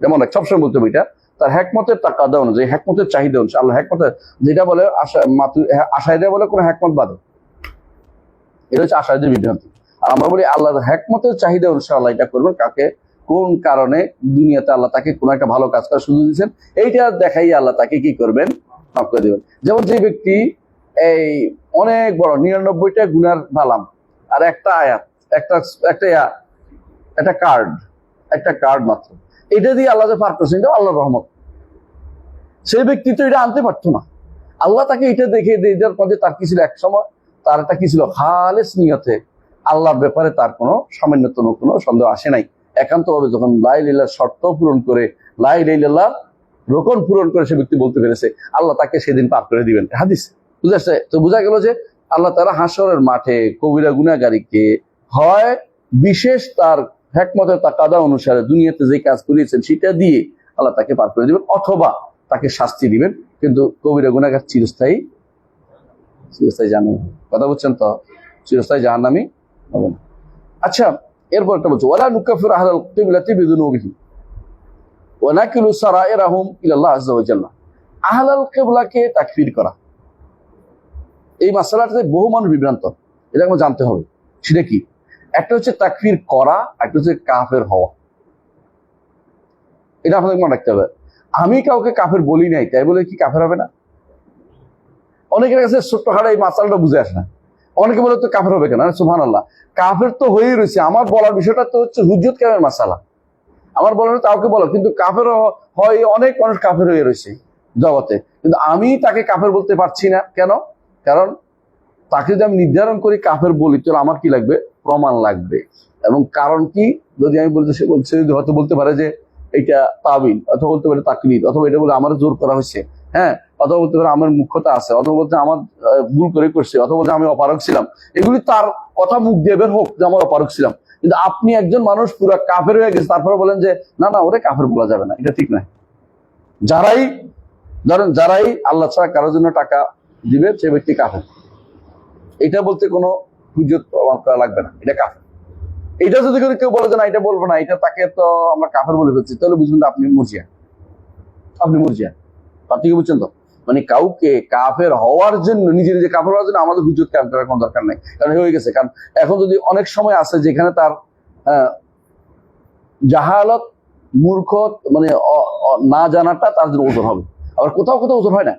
যেমন সবসময় বলতে হবে এটা তার হিকমতের তাকাদা অনুযায়ী, হিকমতের চাহিদা অনুযায়ী, আল্লাহ হিকমতের যেটা বলে আশায়দা বলে কোনো হিকমত বাদে, এটা হচ্ছে আশায়দের বিভ্রান্তি। আর আমরা বলি আল্লাহর হিকমতের চাহিদা অনুসারে আল্লাহ এটা করবেন, কাকে কোন কারণে দুনিয়াতে আল্লাহ তাকে কোনো একটা ভালো কাজ করার সুযোগ দিচ্ছেন, এইটা দেখাই আল্লাহ তাকে কি করবেন, মাফ করে দেবেন। যেমন যে ব্যক্তি এই অনেক বড় 99টা গুনার ভালাম আর একটা আয়াত, একটা কার্ড মাত্র, এটা দিয়ে আল্লাহ যে পার করছেন, এটা আল্লাহর রহমত। সেই ব্যক্তি তো এটা আনতে পারতো না, আল্লাহ তাকে এটা দেখে এটার মধ্যে তার কি ছিল, এক সময় তার একটা কি ছিল, খালেস নিয়তে আল্লাহর ব্যাপারে তার কোনো সামান্যতম কোনো সন্দেহ আসে নাই। একান্তভাবে যখন লা ইলাহা ইল্লাল্লাহ শর্ত পূরণ করে লা ইলাহা ইল্লাল্লাহ রোকন পূরণ করে সে ব্যক্তি বলতে পেরেছে, আল্লাহ তাকে সেদিন পার করে দিবেন। হাদিস বুঝে আসছে তো? বোঝা গেল যে আল্লাহ তাআলা হাশরের মাঠে কবিরা গুনাহগারীকে হয় বিশেষ তার হিকমতের তাকাদা অনুসারে দুনিয়াতে যে কাজ করিয়েছেন সেটা দিয়ে আল্লাহ তাকে পার করে দিবেন, অথবা তাকে শাস্তি দিবেন। কিন্তু কবিরা গুনাহগার চিরস্থায়ী জাহান্নামী। কথা বুঝছেন তো? চিরস্থায়ী জাহান্নামী হবে না। আচ্ছা, এরপর একটা বলছে ওয়ালা নুকাফিরু আহলাল কিবলাতি বিযুনুবিহিম ওয়া নাকিলু সারাইরাহুম ইলাল্লাহ আযজা ওয়া জাল্লা। আহলাল কিবলাকে তাকফির করা, এই মাসালাটাতে বহু মানুষ বিভ্রান্ত, এটা আমাকে জানতে হবে। সেটা কি? একটা হচ্ছে তাকফির করা, একটা হচ্ছে কাফের হওয়া। এটা আপনাদের মনে রাখতে হবে। আমি কাউকে কাফের বলি নাই তাই বলে কি কাফের হবে না? অনেকের কাছে ছোট্টখাটো এই মাসালাটা বুঝে আসে না। অনেকে বলে তো কাফের হবে কেন? সুবহানাল্লাহ, কাফের তো হয়েই রয়েছে। আমার বলার বিষয়টা তো হচ্ছে হুজ্জত কায়েমের মাসালা। আমার বলার কাউকে বলো, কিন্তু কাফের হয় অনেক মানুষ কাফের হয়ে রয়েছে জগতে, কিন্তু আমি তাকে কাফের বলতে পারছি না। কেন? কারণ তাকে যদি আমি নির্ধারণ করি কাফের বলি, তাহলে আমার কি লাগবে? প্রমাণ লাগবে। এবং কারণ কি? যদি আমি বলতে, সে বলছে হয়তো বলতে পারে যে এটা তাবিল, অথবা বলতে পারে তাকলিদ, অথবা এটা বলে আমার জোর করা হয়েছে, হ্যাঁ, অথবা বলতে পারে আমার মুখ্যতা আছে, অথবা বলতে আমার ভুল করে করছে, অথবা বলতে আমি অপারক ছিলাম। এগুলি তার কথা মুখ দিয়ে বের হোক যে আমার অপারক ছিলাম। কিন্তু আপনি একজন মানুষ পুরো কাফের হয়ে গেছে, তারপরে বলেন যে না না ওরে কাফের বলা যাবে না, এটা ঠিক নয়। যারাই ধরেন যারাই আল্লাহ ছাড়া কারোর জন্য টাকা দিবে সে ব্যক্তি কাফের, এটা বলতে কোনো হুজ্জত প্রমাণ করা লাগবে না, এটা কাফের। এটা যদি কেউ বলে যে না এটা বলবো না, এটা তাকে তো আমরা কাফের বলে ফেলছি, তাহলে বুঝবেন আপনি মুরজিয়া। আপনি কি বুঝছেন তো? মানে কাউকে কাফের হওয়ার জন্য, নিজে নিজে কাফের হওয়ার জন্য আমাদের হুজ্জত কায়েম করার কোনো দরকার নেই, কারণ হয়ে গেছে। কারণ এখন যদি অনেক সময় আছে যেখানে তার জাহালত, মূর্খ, মানে না জানাটা তার জন্য ওজন হবে, আবার কোথাও কোথাও ওজন হয় না।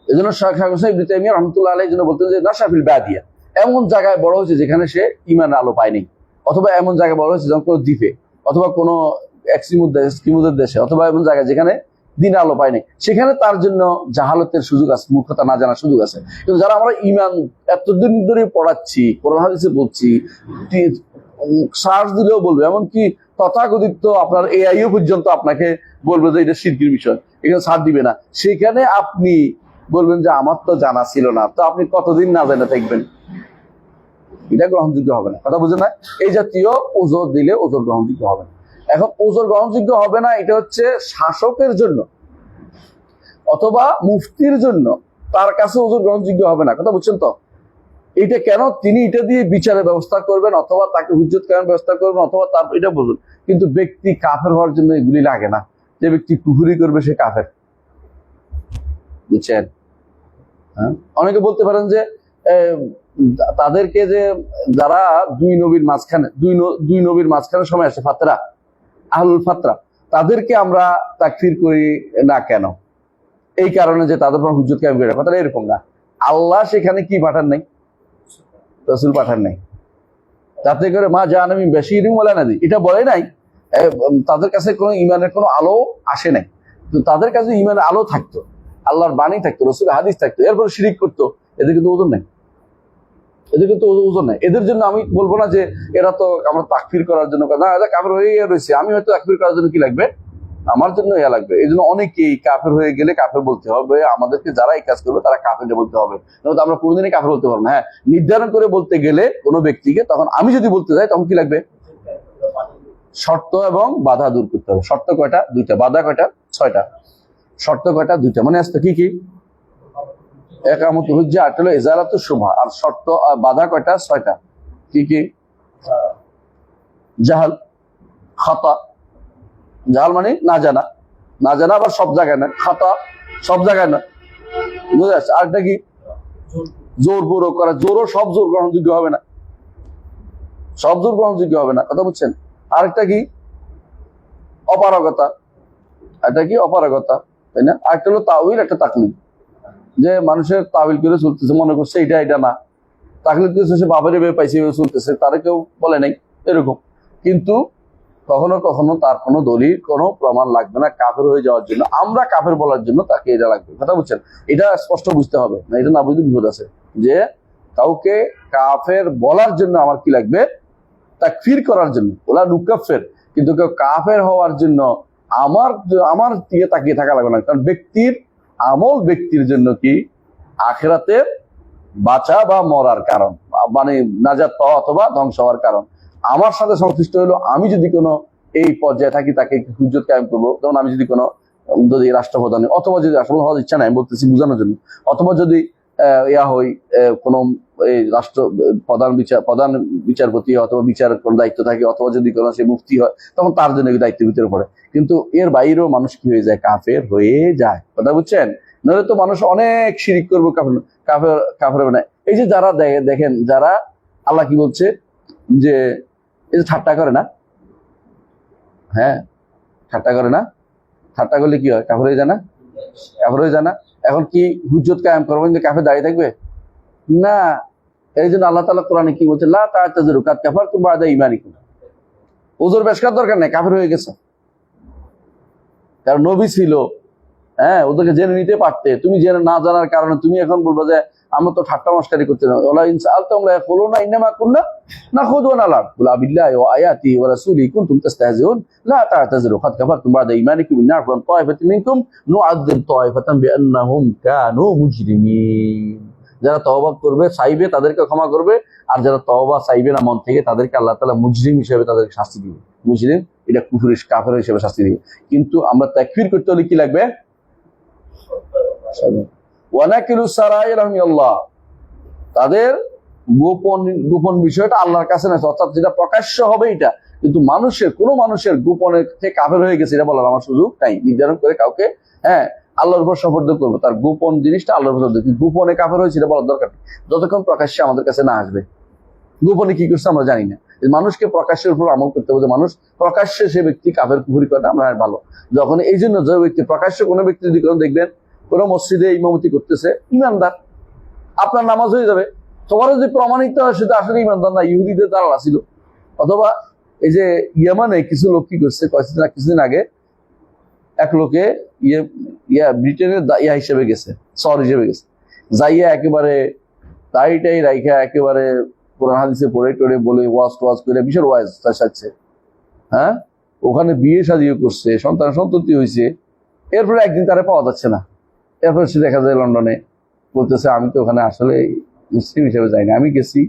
এই জন্য শাইখ ইবনে তাইমিয়া রাহমাতুল্লাহ আলাইহি জন্য বলতেন যে নাশাফিল বাদিয়া, এমন জায়গায় বড় হয়েছে যেখানে সে ঈমানের আলো পায়নি, অথবা এমন জায়গায় বড় হয়েছে যেমন কোনো দ্বীপে, অথবা কোনো এক্সকিমোদের দেশে, অথবা এমন জায়গায় যেখানে দিন আলো পায়নি, সেখানে তার জন্য জাহালতের সুযোগ আছে, মূর্খতা না জানার সুযোগ আছে। কিন্তু যারা আমরা ঈমান এতদিন ধরে পড়াচ্ছি, কোরআন হাদিসে বলছি, সার্চ দিলেও বলবে, এমনকি তথাকথিত আপনার এআইও পর্যন্ত আপনাকে বলবে যে এটা শিরকির বিষয়, এখানে ছাড় দিবে না। সেখানে আপনি বলবেন যে আমার তো জানা ছিল না, তো আপনি কতদিন না জানা থাকবেন? এটা গ্রহণযোগ্য হবে না। কথা বুঝেন না? এই জাতীয় ওজোর দিলে ওজোর গ্রহণযোগ্য হবে না। এখন ওজোর গ্রহণযোগ্য হবে না, এটা হচ্ছে শাসকের জন্য অথবা মুফতির জন্য, তার কাছে ওজোর গ্রহণযোগ্য হবে না। কথা বুঝছেন তো? এটা কেন? তিনি এটা দিয়ে বিচারের ব্যবস্থা করবেন, অথবা তাকে হুজ্জত কায়েমের ব্যবস্থা করবেন, অথবা তার এটা বলবেন। কিন্তু ব্যক্তি কাফের হওয়ার জন্য এগুলি লাগে না। যে ব্যক্তি কুফরি করবে সে কাফের, বুঝছেন? হ্যাঁ, অনেকে বলতে পারেন যে তাদেরকে যে যারা দুই নবীর মাঝখানে সময় আসে ফাতরা, আহলুল ফাতরা, তাদেরকে আমরা তাকফির করি না কেন? এই কারণে যে তাদের উপর হুজ্জত কায়েম করে। কথাটা এরকম না। আল্লাহ সেখানে কি পাঠান নাই? রাসূল পাঠান নাই। তাতে করে মা জাআনামি বাশীরুম ওয়া নাযীর, এটা বলে নাই। তাদের কাছে কোনো ঈমানের কোনো আলো আসে নাই। তো তাদের কাছে ঈমানের আলো থাকতো, আল্লাহর বাণী থাকতো, রাসূলের হাদিস থাকতো, এরপরে শিরিক করতো, এদের কিন্তু ওজন নাই। এদের জন্য আমি বলবো না যে এরা তো আমরা তাকফির করার জন্য, না এরা কাফের হয়ে রয়েছে, আমি হয়তো তাকফির করার জন্য কি লাগবে? আমার জন্য ইয়া লাগবে। এই জন্য অনেকেই কাফের হয়ে গেলে কাফের বলতে হবে, আমাদেরকে যারা এই কাজ করবে তারা কাফের বলতে হবে, নয়তো আমরা কোনোদিনই কাফের বলতে পারবো না। হ্যাঁ, নির্ধারণ করে বলতে গেলে কোনো ব্যক্তিকে, তখন আমি যদি বলতে যাই তখন কি লাগবে? শর্ত এবং বাধা দূর করতে হবে। শর্ত কয়টা? 2টা। বাধা কয়টা? 6টা। শর্ত কয়টা? 2টা। মনে আসতো কি কি? একামতুল হুজ্জাহ, আর হলো ইজালাতুশ শুবহা। আর শর্ত বাধা কয়টা? 6টা। কি কি? জাহাল, খাতা। জাহাল মানে না জানা, না জানা আবার সব জায়গায় না, খাতা সব জায়গায় না, বুঝে আসছে? আরেকটা কি? জোর পুরো করা। জোরও সব জোর গ্রহণযোগ্য হবে না, সব জোর গ্রহণযোগ্য হবে না। কথা বুঝছেন? আরেকটা কি? অপারগতা। এটা কি? অপারগতা, তাই না? আরেকটা হলো তাউইল, একটা তাকলিদ, যে মানুষের তাবিল করে চলতেছে, মনে করছে এটা না, তাকলিদ করছে, সে বাবার এভাবে পাইছে এভাবে চলতেছে, তারা কেউ বলে নাই এরকম। কিন্তু কখনো কখনো তার কোনো দলিল, কোনো প্রমাণ লাগবে না কাফের হয়ে যাওয়ার জন্য। আমরা কাফের বলার জন্য তাকে এটা লাগবে। কথা বুঝছেন? এটা স্পষ্ট বুঝতে হবে, না এটা না বুঝলে বিপদ আছে। যে কাউকে কাফের বলার জন্য আমার কি লাগবে? তাকফির করার জন্য, ওলা নুকাফের। কিন্তু কেউ কাফের হওয়ার জন্য আমার আমার দিকে তাকিয়ে থাকা লাগবে না, কারণ ব্যক্তির আমল ব্যক্তির জন্য কি আখিরাতের বাঁচা বা মরার কারণ, মানে নাজাত পাওয়া অথবা ধ্বংস হওয়ার কারণ। আমার সাথে সংশ্লিষ্ট হলো আমি যদি কোনো এই পর্যায়ে থাকি তাকে হুজ্জত কায়েম করবো। যেমন আমি যদি কোনো যদি রাষ্ট্রপ্রধান অথবা যদি রাষ্ট্রপ্রধান হওয়ার ইচ্ছা নাই, বলতেছি বোঝানোর জন্য, অথবা যদি ইয়া হই কোন এই রাষ্ট্র প্রধান বিচারপতি অথবা বিচার কোন দায়িত্ব থাকে, অথবা যদি কোনো সে মুফতি হয়, তখন তার জন্য দায়িত্বের ভিতরে পড়ে। কিন্তু এর বাইরেও মানুষ কি হয়ে যায়, কাফের হয়ে যায়। কথা বুঝছেন? নইলে তো মানুষ অনেক শিরিক করবো, কাফের হবে না। এই যে যারা দেখেন, যারা আল্লাহ কি বলছে যে এই যে ঠাট্টা করে না, হ্যাঁ ঠাট্টা করে না, ঠাট্টা করলে কি হয়, কাফের হয়ে যায় না? কাফের হয়ে যায় না? এখন কি হুজ্জত কায়েম করবেন যে কাফের দাঁড়িয়ে থাকবে না? এই জন্য আল্লাহ তাআলা কোরআনে কি বলছে, লা তা'তাযিরু কাদ কাফারতুম বা'দা ঈমানিকুম। ওজোর বেশ করার দরকার নেই, কাফের হয়ে গেছে। কারণ নবী ছিল, হ্যাঁ ওদেরকে জেনে নিতে পারতে। তুমি জেনে না জানার কারণে তুমি এখন বলবো যে আমরা তো ঠাট্টা মস্কারি করতে না। ওলা ইনসাআলতুম লা ইয়াকুলুনা ইন্নামা কুননা নাখুযু ওয়া নালআব কুল আবিল্লাহি ওয়া আয়াতিহি ওয়া রাসূলিহি কুনতুম তাস্তাহজিউন লা তা'তাযিরু কাদ কাফারতুম বা'দা ঈমানিকুম ইন না'ফু আন তা'iফাতিন মিনকুম নু'আযযিব তা'iফাতান বিআন্নাহুম কানু মুজরিমিন। যারা তওবা করবে চাইবে তাদেরকে ক্ষমা করবে, আর যারা তওবা চাইবে না মন থেকে তাদেরকে আল্লাহ তাআলা মুজরিম হিসেবে তাদেরকে শাস্তি দিবে। মুজরিম এটা কুফরি কাফের হিসেবে শাস্তি দিবে। কিন্তু আমরা তাকফীর করতে হলে কি লাগবে? তাদের গোপন বিষয়টা আল্লাহর কাছে না, অর্থাৎ যেটা প্রকাশ্য হবে এটা। কিন্তু কোনো মানুষের গোপনে কাফের হয়ে গেছে এটা বলার আমার সুযোগ নাই। নির্ধারণ করে কাউকে আল্লাহর উপর সুপর্দ করবো, তার গোপন জিনিসটা আল্লাহর উপর, গোপনে কাফের হয়েছে এটা বলার দরকার নেই যতক্ষণ প্রকাশ্যে আমাদের কাছে না আসবে। গোপনে কি করছে আমরা জানি না। মানুষকে প্রকাশ্যের উপর আমল করতে হবে। মানুষ প্রকাশ্যে সে ব্যক্তি কাফের কুফরি করা আমরা ভালো। যখন এই জন্য যে ব্যক্তি প্রকাশ্যে কোনো ব্যক্তি যদি দেখবেন কোন মসজিদে ইমামতি করতেছে, ইমানদার, আপনার নামাজ হয়ে যাবে। তোমার যদি প্রমাণিত হয় সেটা আসলে ইমানদার না, ইহুদিদের দ্বারা ছিল। অথবা এই যে ইয়ামানে কিছু লোক কি করছে, কিছুদিন আগে এক লোকে ব্রিটেনের ইয়া হিসেবে গেছে, সর হিসেবে গেছে, যাইয়া একেবারে টাই রাইখা একেবারে কোরআন হাদিসে পড়ে টড়ে বলে ওয়াজ করে বিশাল ওয়াজ চাচ্ছে। হ্যাঁ, ওখানে বিয়ে শাদিও করছে, সন্ততি হয়েছে। এরপরে একদিন তারা পাওয়া যাচ্ছে না। এরপর সে দেখা যায় লন্ডনে বলতেছে আমি তো ওখানে আসলে মুসলিম হিসেবে যাইনি, আমি গেছি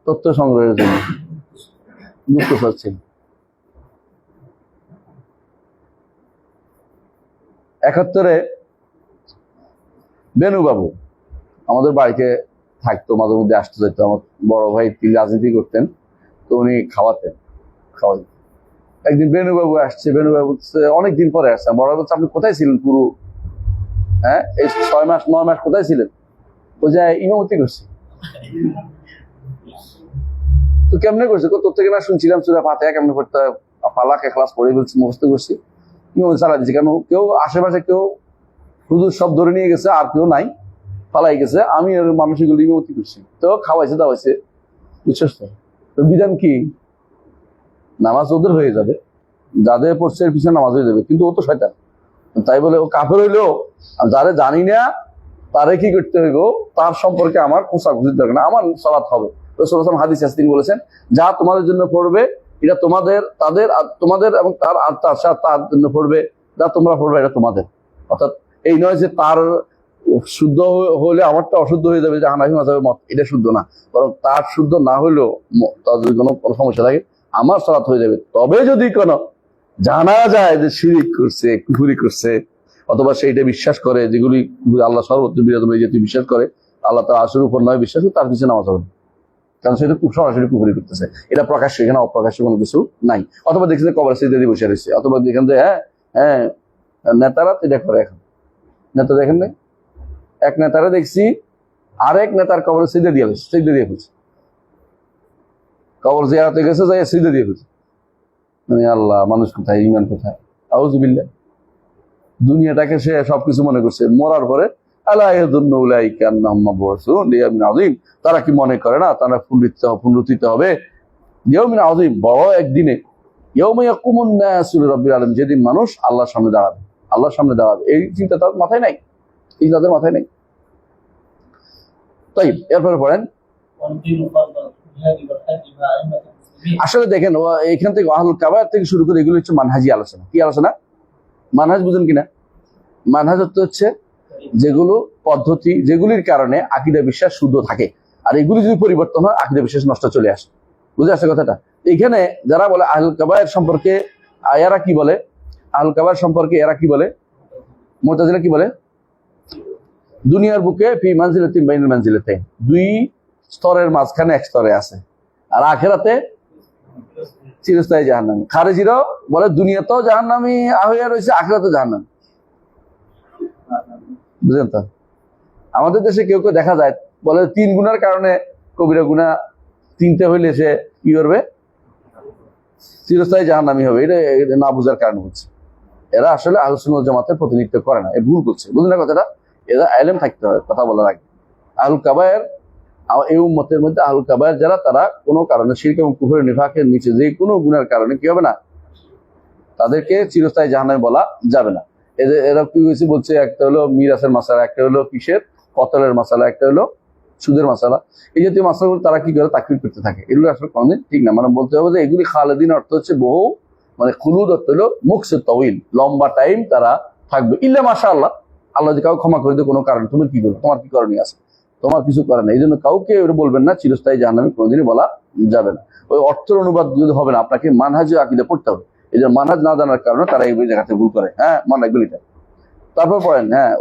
তথ্য সংগ্রহের জন্য। দুঃখ পাচ্ছেন। 71-এ বেনুবাবু আমাদের বাড়িতে থাকতো, মাঝে মধ্যে আসতে যেত। আমার বড় ভাই তিনি রাজনীতি করতেন, তো উনি খাওয়াই। একদিন বেনুবাবু আসছে, বেনুবাবু অনেকদিন পরে আসছে। বড় ভাই বলছে আপনি কোথায় ছিলেন পুরো এই 6-9 মাস কোথায় ছিলেন? ওই যে ইমামতি করছি। তো কেমনে করছে? তোর থেকে না শুনছিলাম সূরা ফাতিহা কেমনে পড়তে হয়, ফালাক ইখলাস পড়ে বলছি, মুখস্থ করছি, ইমামতি চালা দিচ্ছি। কেন কেউ আশেপাশে কেউ হুজুর সব ধরে নিয়ে গেছে, আর কেউ নাই, ফালাই গেছে, আমি আর মানুষগুলো ইমামতি করছি। তো খাওয়াইছে দাওয়াইছে, বুঝছিস তো? তো বিধান কি? নামাজ ওদের হয়ে যাবে, যাদের পড়ছে এর পিছনে নামাজ হয়ে যাবে, কিন্তু ও তো শয়তান। তাই বলে ও কাফের হইলেও যারে জানি না তারে কি করতে হইব, তার সম্পর্কে আমার খোঁচাখুচির দরকার না, আমার সালাত হবে। রাসূলুল্লাহ সাল্লাল্লাহু আলাইহি ওয়াসাল্লাম হাদিসে বলেছেন, যা তোমাদের জন্য পড়বে এটা তোমাদের এবং তার তার জন্য পড়বে, যা তোমরা পড়বে এটা তোমাদের। অর্থাৎ এই নয় যে তার শুদ্ধ হলে আমারটা অশুদ্ধ হয়ে যাবে, যে হানাফি মাযহাবের মত, এটা শুদ্ধ না। বরং তার শুদ্ধ না হলেও তার যদি কোনো সমস্যা থাকে আমার সালাত হয়ে যাবে। তবে যদি কোনো জানা যায় যে শিরিক করছে, কুফরি করছে, অথবা সেইটা বিশ্বাস করে যেগুলি আল্লাহ সর্বত্র বিরাজমান, যেহেতু বিশ্বাস করে আল্লাহ তার আশুর উপর নয় বিশ্বাস, তার পিছনে নামাজ হবে, কারণ সেটা খুব সরাসরি কুফরি করতেছে। এটা প্রকাশ্য, এখানে অপ্রকাশ্য কোনো কিছু নাই। অথবা দেখছেন কবর সিজদা দিয়ে বসে রয়েছে, অথবা দেখেন যে নেতারা এটা করে। এখন নেতা দেখেন না, এক নেতারা দেখছি আরেক নেতার কবর সিজদা দিয়ে ফেলছে, কবর জিয়ারতে গেছে, যাই সিজদা দিয়ে ফেলছে। আল্লাহ, মানুষ কোথায়, ইমান কোথায়? আউযুবিল্লাহ। দুনিয়াটাকে সে সবকিছু মনে করছে। মরার পরে তারা কি মনে করে না তারা পুনরুত্থিত হবে ইয়াউমিন আযীম, বড় একদিনে, ইয়াউমা ইয়াকুমুন নাসু লিরাব্বিল আলামিন, যেদিন মানুষ আল্লাহর সামনে দাঁড়াবে। এই চিন্তা তার মাথায় নাই, এই তাদের মাথায় নাই। তাই এরপরে পড়েন আসলে দেখেন এখান থেকে আহলুল কাবায়ের থেকে শুরু করে এগুলো হচ্ছে মানহাজি আলোচনা। কি আলোচনা? মানহাজ বুঝেন কিনা? মানহাজ হচ্ছে যেগুলো পদ্ধতি, যেগুলির কারণে আকীদা বিশ্বাস শুদ্ধ থাকে, আর এগুলি যদি পরিবর্তন হয় আকীদা বিশ্বাস নষ্ট চলে আসে। বুঝে আসছে কথাটা? এখানে যারা বলে আহলুল কাবায়ের সম্পর্কে, এরা কি বলে? আহলুল কাবায়ের সম্পর্কে এরা কি বলে? মুতাজিলা কি বলে? দুনিয়ার বুকে ফি মানজিলাতিন বাইনাল মানজিলাতাইন, দুই স্তরের মাঝখানে এক স্তরে আছে, আর আখিরাতে চিরস্থায়ী জাহান্নামী। খারেজিরাও বলে দুনিয়াতেও জাহান্নামী হইয়া রয়েছে, আখিরাতেও জাহান্নামী। বুঝলেন তো? আমাদের দেশে কেউ কেউ দেখা যায় বলে 3 গুনার কারণে কবিরা গুনাহ 3টে হইলে সে কি করবে? চিরস্থায়ী জাহান্নামী হবে। এটা না বুঝার কারণ হচ্ছে এরা আসলে আহলুস সুন্নাহ ওয়াল জামাতের প্রতিনিধিত্ব করে না, এ ভুল করছে। বুঝলেন না কথাটা? এরা ইলম থাকতে হয় কথা বলার আগে। আহলুল কাবায়ের, এই উম্মতের মধ্যে আহলুল কাবায়ের যারা, তারা কোনো কারণে শিরক এবং কুফর নিফাকের নিচে যে কোনো গুনার কারণে কি হবে না, তাদেরকে চিরস্থায়ী জাহান্নামী বলা যাবে না। এরা কি হয়েছে বলছে, একটা হলো মিরাসের মাসালা, একটা হলো কিসের কতলের মাসালা, একটা হলো সুদের মাসালা। এই জাতীয় মাসালাগুলো তারা কি করে তাকফির করতে থাকে। এগুলো আসলে কোনদিন ঠিক না। মানে বলতে হবে যে এগুলি খালেদিন অর্থ হচ্ছে বহু, মানে খুলুদ অর্থ হলো মুকসে তওয়িল, লম্বা টাইম তারা থাকবে। ইল্লা মাশাআল্লাহ, আল্লাহ যদি কাউকে ক্ষমা করে দেয় কোনো কারণে, তুমি কি করবে? তোমার কি করণীয় আছে? তোমার কিছু করে না। এই জন্য কাউকে বলবেন না চিরস্থায়ী জাহান্নামী, কোনোদিনই বলা যাবে না। ওই অর্থের অনুবাদ যদি হবে না, আপনাকে মানহাজ আকীদা পড়তে হবে। এই জন্য মানহাজ না জানার কারণে তারা এই জায়গাতে ভুল করে। হ্যাঁ, মনে রাখবেন এটা। তারপর পড়েন, হ্যাঁ,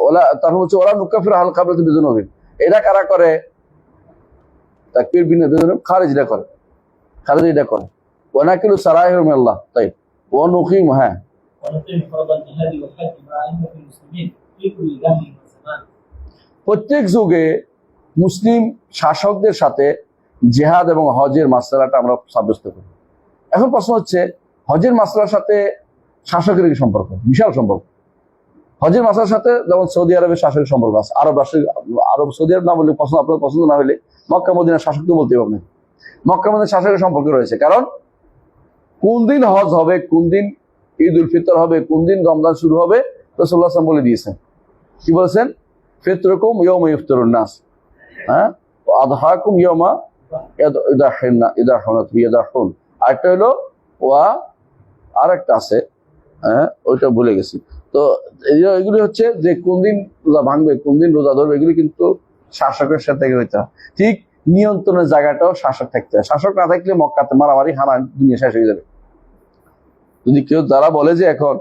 তারপর হচ্ছে ওরা নুকাফির আহল কাবলাতি বিজুনুবিহিম, এটা কারা করে? তাকফির বিনা বিজুনুব খারিজরা করে, খারিজরা করে। ওয়া নাকিলু সারাইহুম মিনাল্লাহ, তাই ওয়া নুকিম, হ্যাঁ, প্রত্যেক যুগে মুসলিম শাসকদের সাথে জিহাদ এবং হজের মাসআলাটা আমরা সাব্যস্ত করি। এখন প্রশ্ন হচ্ছে, হজের মাসআলার সাথে শাসকের কি সম্পর্ক? বিশাল সম্পর্ক। হজের মাসআলার সাথে যেমন সৌদি আরবের শাসকের সম্পর্ক আছে, আরব সৌদি আরব না বললে পছন্দ, আপনার পছন্দ না হলে মক্কা মদিনার শাসক তো বলতে হবে না। মক্কা মদিনার শাসকের সম্পর্ক রয়েছে, কারণ কোন দিন হজ হবে, কোন দিন ঈদ উল ফিতর হবে, কোন দিন রমজান শুরু হবে, রাসূলুল্লাহ সাল্লাল্লাহু আলাইহি ওয়াসাল্লাম বলে দিয়েছেন। কি বলেছেন? ফিতরুকুম ইয়াউমা ইফতারুন নাস, হ্যাঁ, আদহাকুম ইয়াউমা ইয়াদাহুন। আরেকটা হলো ওয়া, আরেকটা আছে, হ্যাঁ, ওইটা ভুলে গেছি। তো এগুলি হচ্ছে যে কোন দিন রোজা ভাঙবে, কোন দিন রোজা ধরবে, এগুলি কিন্তু শাসকের সাথে হইতে হয়। ঠিক নিয়ন্ত্রণের জায়গাটাও শাসক থাকতে হয়। শাসক না থাকলে মক্কাতে মারামারি হানা দুনিয়া শেষ হয়ে যাবে। যদি কেউ যারা বলে যে এখন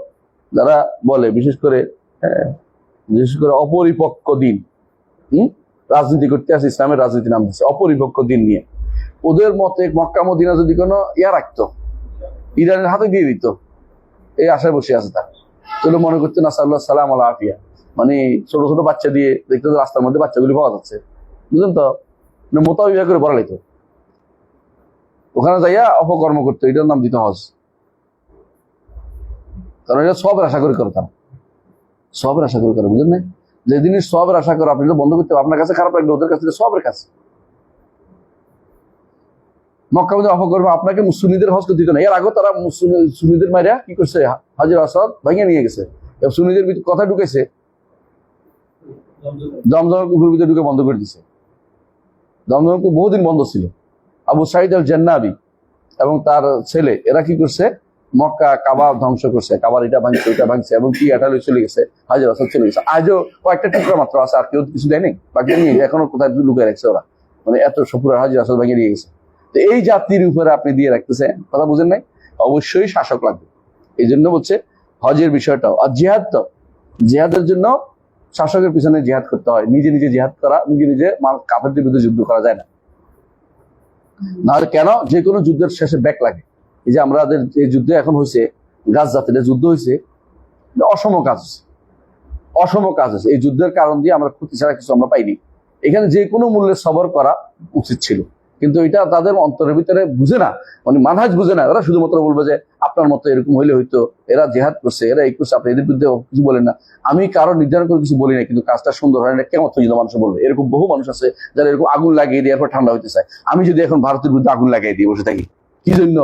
যারা বলে বিশেষ করে অপরিপক্ক দিন, রাজনীতি করতে আছে, ইসলামের রাজনীতি নাম দিচ্ছে অপরিপক্ক দিন নিয়ে, ওদের মতে মক্কা মদিনা যদি কোনো রাখতো, ইরানের হাতে দিয়ে দিত, এই আশায় বসে আছে তার। তাহলে মনে করতেন নাসাল্লাহ সালাম আল্লাহ আফিয়া, মানে ছোট ছোট বাচ্চা দিয়ে দেখতে রাস্তার মধ্যে বাচ্চাগুলি পাওয়া যাচ্ছে, বুঝলেন তো, মোতাবিয়া করে বলা লাগতো, ওখানে যাইয়া অপকর্ম করতো, এটার নাম দিত হজ। কারণ এটা সবের আশা করে করতাম, সবের আশা করে করে, বুঝলেন না? যে জিনিস সবের আশা করে আপনি তো বন্ধ করতে হবে, আপনার কাছে খারাপ লাগবে, ওদের কাছে সবের কাছে। মক্কা মধ্যে অপকর্ম আপনাকে সুন্নিদের হজ করতে দিত না। এর আগে তারা সুন্নিদের মাইরা কি করছে, হাজর আসাদ ভাঙিয়ে নিয়ে গেছে, সুন্নিদের কথা ঢুকেছে, জমজমের কুকুর ভিতরে ঢুকে বন্ধ করে দিছে। জমজমের কুকুর বহুদিন বন্ধ ছিল। আবু সাইদ আল জান্নাবি এবং তার ছেলে এরা কি করছে, মক্কা কাবা ধ্বংস করছে, কাবার এটা ভাঙছে, ওইটা ভাঙছে, এবং কি এটা চলে গেছে, হাজর আসাদ চলে গেছে। আজও কয়েকটা টুকরা মাত্র আছে, আর কেউ কিছু দেয়নি, বাকি নিয়ে এখনো কোথায় লুকিয়ে রাখছে ওরা, মানে এত সপুরা হাজর আসাদ ভাঙিয়ে নিয়ে গেছে। তো এই জাতির উপরে আপনি দিয়ে রাখতেছেন, কথা বুঝেন নাই? অবশ্যই শাসক লাগবে। এই জন্য বলছে হজের বিষয়টাও। আর জিহাদ, তো জিহাদের জন্য শাসকের পিছনে জিহাদ করতে হয়, নিজে নিজে জিহাদ করা, নিজে নিজে কাফেরদের বিরুদ্ধে যুদ্ধ করা যায় না। নাহলে কেন যে কোনো যুদ্ধের শেষে ব্যাক লাগে। এই যে আমাদের এই যুদ্ধ এখন হয়েছে, গাছ জাতির যুদ্ধ হয়েছে, অসম কাজ হচ্ছে, অসম কাজ হচ্ছে। এই যুদ্ধের কারণ দিয়ে আমরা ক্ষতি ছাড়া কিছু আমরা পাইনি। এখানে যে কোনো মূল্যে সবর করা উচিত ছিল, কিন্তু এটা তাদের অন্তরের ভিতরে বুঝে না, মানে মানহাজ বুঝে না। এরা শুধুমাত্র বলবে যে আপনার মতো এরকম হইলে হইতো, এরা জেহাদ করছে, এরা এই করছে, আপনি এদের বিরুদ্ধে কিছু বলেন না। আমি কারো নির্ধারণ করে কিছু বলি না, কিন্তু কাজটা সুন্দর হয় না কেমন যদি মানুষ বলবে। এরকম বহু মানুষ আছে যারা এরকম আগুন লাগিয়ে দিয়ে এরপর ঠান্ডা হইতে চায়। আমি যদি এখন ভারতের বিরুদ্ধে আগুন লাগিয়ে দিয়ে বসে থাকি, কি জন্য?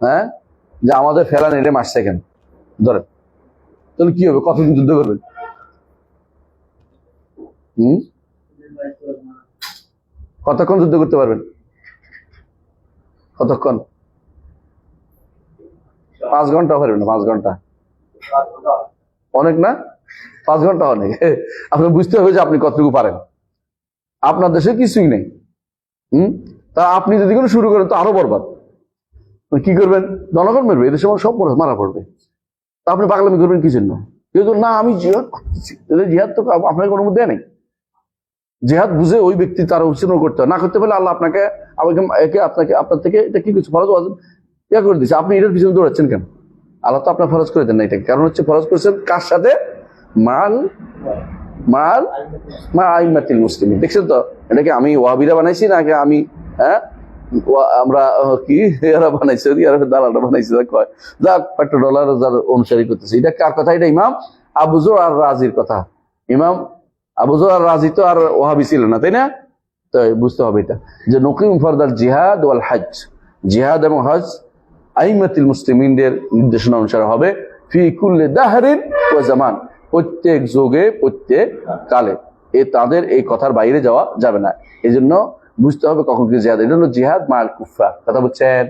হ্যাঁ, যে আমাদের ফেলা নেড়ে মারছে কেন ধরেন, তাহলে কি হবে? কতদিন যুদ্ধ করবেন? কতক্ষণ যুদ্ধ করতে পারবেন? কতক্ষণ? 5 ঘন্টা পারবেন না? 5 ঘন্টা অনেক না? 5 ঘন্টা অনেক। আপনি বুঝতে হবে যে আপনি কতটুকু পারেন। আপনার দেশে কিছুই নেই। তা আপনি যদি কোনো শুরু করেন তো আরো বরবাদ। কি করবেন? জনগণ মারবে, এদের সময় সব মারা পড়বে। তা আপনি পাগলামি করবেন কি জন্য? কেউ না আমি জিহাদ করতেছি, জিহাদ তো আপনার কোনো মধ্যে নেই। জিহাদ বুঝে ওই ব্যক্তি তার উচ্চারণ করতে হয়, না করতে পারলে আল্লাহ আপনাকে আপনার থেকে এটা কি কিছু ফরজ ইয়া করে দিচ্ছে। আপনি এটার পিছনে দৌড়াচ্ছেন কেন? আল্লাহ তো আপনার ফরজ করে দেন না এটাকে। কারণ হচ্ছে ফরজ করেছেন কার সাথে? মাল মাল মা আইমাতিল মুসলিমিন। দেখছেন তো, এটাকে আমি ওয়াহাবিরা বানাইছি নাকি আমি আমরা কি এরা বানাইছে, দালালরা বানাইছে, কয় যাক $1 যার অনুসারী করতেছে। এটা কার কথা? এটা ইমাম আবু যুর আর রাজির কথা। ইমাম আবু যুর আর রাজি তো আর ওয়াহাবি ছিল না, তাই না? তো বুঝতে হবে এটা যে নকিম ফরদাল জিহাদ ওয়াল হজ, জিহাদ এবং হজ আইমাতিল মুসলিমিনদের নির্দেশনা অনুসারে হবে। ফি কুল্লি দাহরিন ওয়া জামান, প্রত্যেক যুগে প্রত্যেক কালে। তাদের এই কথার বাইরে যাওয়া যাবে না। এই জন্য বুঝতে হবে কখন কি জিহাদ। এটা হলো জিহাদ মাল কুফার, কথা বুঝছেন?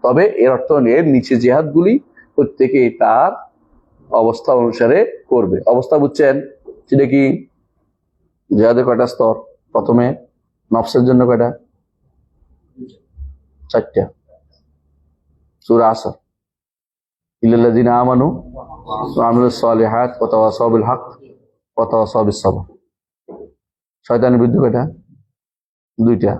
তবে এর অর্থ এর নিচে জিহাদ গুলি প্রত্যেকে তার অবস্থা অনুসারে করবে। অবস্থা বুঝছেন? সেটা কি? জিহাদের কয়টা স্তর? প্রথমে নফসের জন্য কয়টা? 4টা। সূরা আসর, ইল্লাল্লাযিনা আমানু ওয়া আমিলুস সালিহাত ওয়া তাওয়াসাউ বিল হক ওয়া তাওয়াসাউ বিস সবর। শয়তানের বিরুদ্ধে কয়টা? 2টা।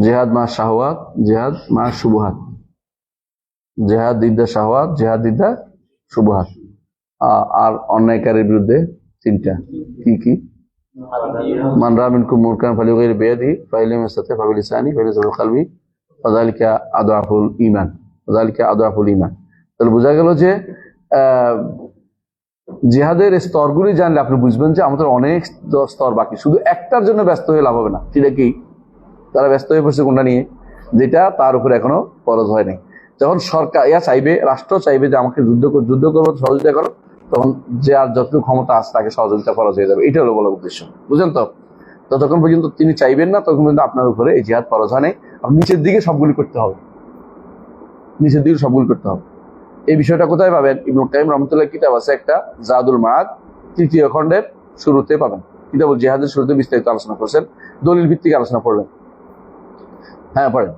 জিহাদ মা শাহওয়াত, জিহাদ মা শুবহাত। জিহাদ দিদা শাহওয়াত, জিহাদ দিদা শুবহাত। আর অন্যায়কারীর বিরুদ্ধে 3টা। কি কি? মান রা মিনকুম মুনকারান ফালিয়ুগাইর বিয়াদিহি ফাইন লাম ইয়াস্তাতি' ফাবিলিসানি ফাইন বিকলবি ওয়াযালিকা আদআফুল ঈমান, ওয়াযালিকা আদআফুল ঈমান। তাহলে বোঝা গেল যে জিহাদের স্তরগুলি জানলে আপনি বুঝবেন যে আমাদের অনেক স্তর বাকি। শুধু একটার জন্য ব্যস্ত হয়ে লাভ হবে না। সেটা কি? তারা ব্যস্ত হয়ে পড়ছে কোনটা নিয়ে? যেটা তার উপরে এখনো ফরজ হয় নাই। যখন সরকার চাইবে, রাষ্ট্র চাইবে যে আমাকে যুদ্ধ করবো, সহযোগিতা করো, তখন যে আর যতটুকু ক্ষমতা আছে তাকে সহযোগিতা ফরজ হয়ে যাবে। এটা হলো বলার উদ্দেশ্য, বুঝলেন তো? ততক্ষণ পর্যন্ত তিনি চাইবেন না, তখন পর্যন্ত আপনার উপরে এই জিহাদ ফরজ হয় নাই। নিচের দিকে সবগুলি করতে হবে, নিচের দিকে সবগুলি করতে হবে। এই বিষয়টা কোথায় পাবেন? ইবনুল কাইয়িম রাহমাতুল্লাহ কিতাব আছে একটা, জাদুল মাআদ 3য় খণ্ডের শুরুতে পাবেন। কিতাবুল জিহাদের শুরুতে বিস্তারিত আলোচনা করছেন, দলিল ভিত্তিক আলোচনা করবেন। হ্যাঁ পড়েন।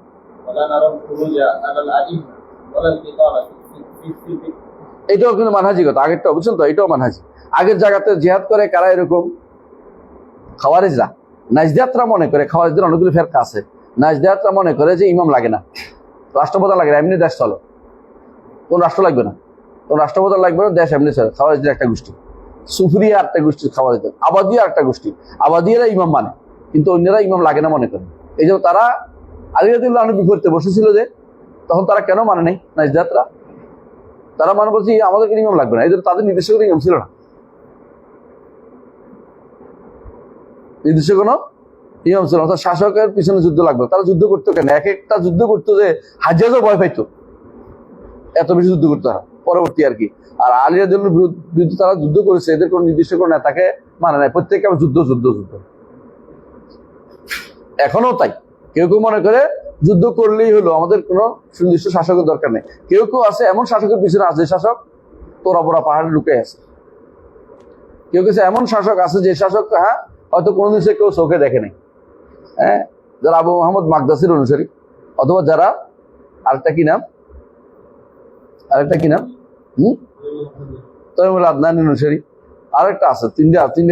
এটাও কিন্তু মানহাজি কথা, আগেরটা বুঝছেন তো? এটাও মানহাজি। আগের জায়গাতে জিহাদ করে কারা? এরকম খাওয়ারিজরা, নাজদিয়াতরা মনে করে, খাওয়ারিজদের অনেকগুলো ফেরকা আছে। নাজদিয়াতরা মনে করে যে ইমাম লাগে না, রাষ্ট্রপ্রধান লাগে না, এমনি দেশ চলে, কোন রাষ্ট্র লাগবে না, কোন রাষ্ট্রপ্রধান লাগবে না, দেশ এমনি চলে। খাওয়ারিজদের একটা গোষ্ঠী, সুফরিয়া একটা গোষ্ঠী, খাওয়ারিজদের আবাদিয়া একটা গোষ্ঠী। আবাদিয়ারা ইমাম মানে, কিন্তু অন্যরা ইমাম লাগে না মনে করে। এই জন্য তারা আলী রাদিয়াল্লাহু আনহুর বিপরীতে বসেছিল। যে তখন তারা কেন মানে নাই নাজদিয়াতরা? তারা মানে বলছে আমাদেরকে ইমাম লাগবে না, এই জন্য তাদের নির্দেশে কোনো ইমাম ছিল না, নির্দেশে কোনো ইমাম ছিল না। অর্থাৎ শাসকের পিছনে যুদ্ধ লাগবে। তারা যুদ্ধ করতো কেন? এক একটা যুদ্ধ করতো যে হাজ্জাজও ভয় পাইতো, এত বেশি যুদ্ধ করতো তারা পরবর্তী আর কি। আর আলী রাদিয়াল্লাহু বিরুদ্ধে তারা যুদ্ধ করেছে, এদের কোনো নির্দিষ্ট কোনো নেতাকে মানে নাই, প্রত্যেককে যুদ্ধ যুদ্ধ যুদ্ধ। এখনো তাই। কেউ কেউ মনে করে যুদ্ধ করলেই হলো, আমাদের কোনো সুনির্দিষ্ট শাসকের দরকার নেই। কেউ কেউ আছে এমন শাসকের পিছনে আছে, শাসক তোরা পোড়া পাহাড়ে লুকে আছে। কেউ কেউ এমন শাসক আছে যে শাসক হয়তো কোনোদিন সে কেউ চোখে দেখে নাই, যারা আবু মোহাম্মদ মাকদাসির অনুসারী, অথবা যারা আরেকটা কি নাম তৈমুল আদনান অনুসারী, আরেকটা আছে।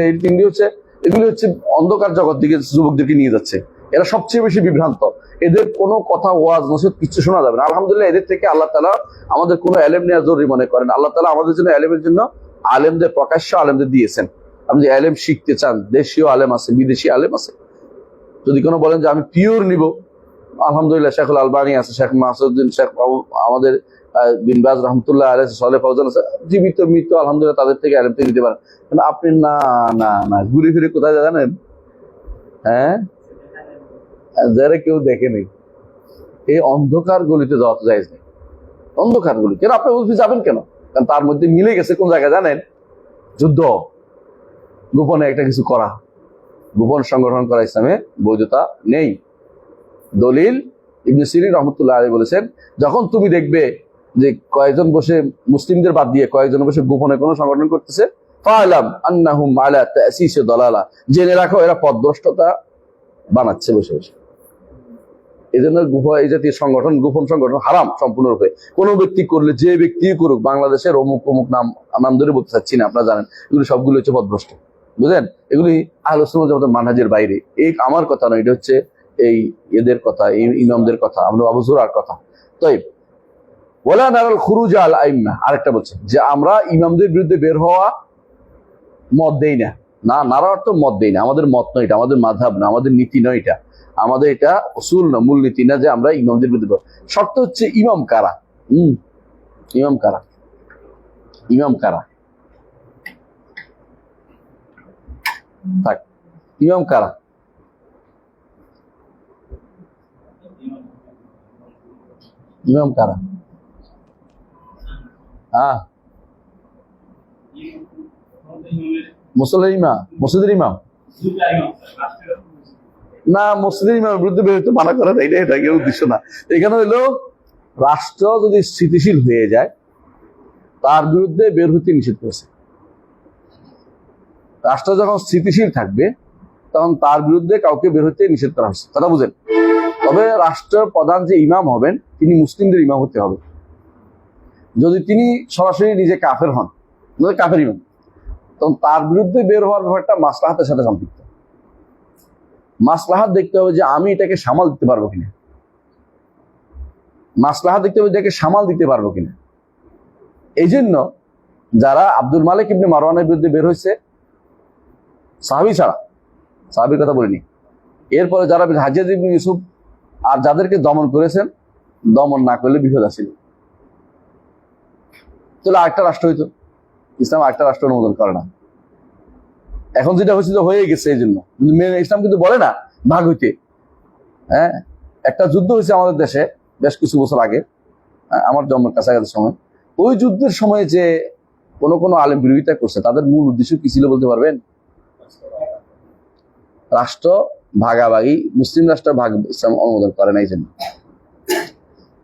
এই তিনটি হচ্ছে, এগুলি হচ্ছে অন্ধকার জগৎ দিকে যুবকদেরকে নিয়ে যাচ্ছে। এরা সবচেয়ে বেশি বিভ্রান্ত। এদের কোনো কথা, ওয়াজ নসিহত কিছু শোনা যাবে না। আলহামদুলিল্লাহ এদের থেকে আল্লাহ তাআলা আমাদের কোনো এলেম নেওয়া জরুরি মনে করেন। আল্লাহ তাআলা আমাদের জন্য এলেমের জন্য আলেমদের, প্রকাশ্য আলেমদের দিয়েছেন। আপনি যে এলেম শিখতে চান, দেশীয় আলেম আছে, বিদেশি আলেম আছে। যদি কোনো বলেন যে আমি পিওর নিব, আলহামদুলিল্লাহ শেখুল আলবানী আছে, শেখ মাসুদ্দিন, শেখ আমাদের বিন বাজ রহমতুল্লাহ আলাইহি, সালেহ ফাউজান আছে, জীবিত মৃত, আলহামদুলিল্লাহ তাদের থেকে এলেম থেকে দিতে পারেন। কিন্তু আপনি না না না ঘুরে ফিরে কোথায় জানেন? যারা কেউ দেখেনি, এই অন্ধকার গলিতে যাওয়া তো জায়েজ নেই। অন্ধকার গলি কেন আপনি যাবেন কেন? কারণ তার মধ্যে মিলে গেছে কোন জায়গায় জানেন? যুদ্ধ, গোপনে একটা কিছু করা, গোপন সংগঠন করা ইসলামে বৈধতা নেই। দলিল ইবনে সিরিন রহমতুল্লাহ আলাইহি বলেছেন, যখন তুমি দেখবে যে কয়েকজন বসে মুসলিমদের বাদ দিয়ে কয়েকজন বসে গোপনে কোনো সংগঠন করতেছে, ফাআলাম আন্নাহুম আলা তাসিস দালালা, জেনে রাখো এরা পথভ্রষ্টতা বানাচ্ছে বসে বসে। এই জন্য এই জাতীয় সংগঠন, গোপন সংগঠন হারাম সম্পূর্ণরূপে। কোনো ব্যক্তি করলে, যে ব্যক্তি করুক, বাংলাদেশের অমুক অমুক নাম ধরে বলতে চাচ্ছি না, আপনারা জানেন এগুলো সবগুলো হচ্ছে পথভ্রষ্ট, বুঝলেন? এগুলি আহলে সুন্নাত ওয়াল জামাতের মানহাজের বাইরে। এই আমার কথা নয়, এটা হচ্ছে এই এদের কথা, এই ইমামদের কথা, আমরা আবু যুরআর কথা। তাই ওয়ালা নারাল খুরুজ আল আইম্মা, আরেকটা বলছে যে আমরা ইমামদের বিরুদ্ধে বের হওয়া মত দেই না। না, নারা অর্থ মত দেই না, আমাদের মত নয় এটা, আমাদের মাযহাব না, আমাদের নীতি নয় এটা, আমাদের এটা উসুল না, মূলনীতি না যে আমরা ইমামদের বিরুদ্ধে। শর্ত হচ্ছে ইমাম কারা। ইমাম কারা? ইমাম কারা? থাক, ইমাম কারা? ইমাম কারা? হ্যাঁ, মুসল্লির ইমাম, মসজিদের ইমাম না, মসজিদের ইমামের বিরুদ্ধে বের হতে মানা করা, এটা কেউ উদ্দেশ্য না। এখানে হইলো রাষ্ট্র যদি স্থিতিশীল হয়ে যায় তার বিরুদ্ধে বের হতে নিষেধ করেছে। রাষ্ট্র যখন স্থিতিশীল থাকবে তখন তার বিরুদ্ধে কাউকে বের হতে নিষেধ করা হচ্ছে, কথা বুঝেন? তবে রাষ্ট্রের প্রধান যে ইমাম হবেন তিনি মুসলিমদের ইমাম হতে হবে। যদি তিনি সরাসরি নিজে কাফের হন, কাফের ইমাম, তখন তার বিরুদ্ধে বের হওয়ার ব্যাপারটা মাসলাহাতের সাথে সম্পৃক্ত। মাসলাহাত দেখতে হবে যে আমি এটাকে সামাল দিতে পারবো কিনা, মাসলাহাত দেখতে হবে এটাকে সামাল দিতে পারবো কিনা। এই জন্য যারা আব্দুল মালিক ইবনে মারওয়ানের বিরুদ্ধে বের হয়েছে, সাহাবী ছাড়া, সাহাবীর কথা বলিনি, এরপরে যারা হাজ্জাজ ইবনে ইউসুফ আর যাদেরকে দমন করেছেন, দমন না করলে বিপদ আসছিল। তাহলে আরেকটা রাষ্ট্র হইতো, ইসলাম আরেকটা রাষ্ট্র অনুমোদন করে না। এখন যেটা হচ্ছে হয়ে গেছে, এই জন্য ইসলাম কিন্তু বলে না ভাগ হইতে। হ্যাঁ, একটা যুদ্ধ হয়েছে আমাদের দেশে বেশ কিছু বছর আগে, আমার জন্মের কাছাকাছি সময়। ওই যুদ্ধের সময় যে কোনো আলেম বিরোধিতা করছে, তাদের মূল উদ্দেশ্য কি ছিল বলতে পারবেন? রাষ্ট্র ভাগাভাগি, মুসলিম রাষ্ট্র ভাগ ইসলাম অনুমোদন করে না। এই জন্য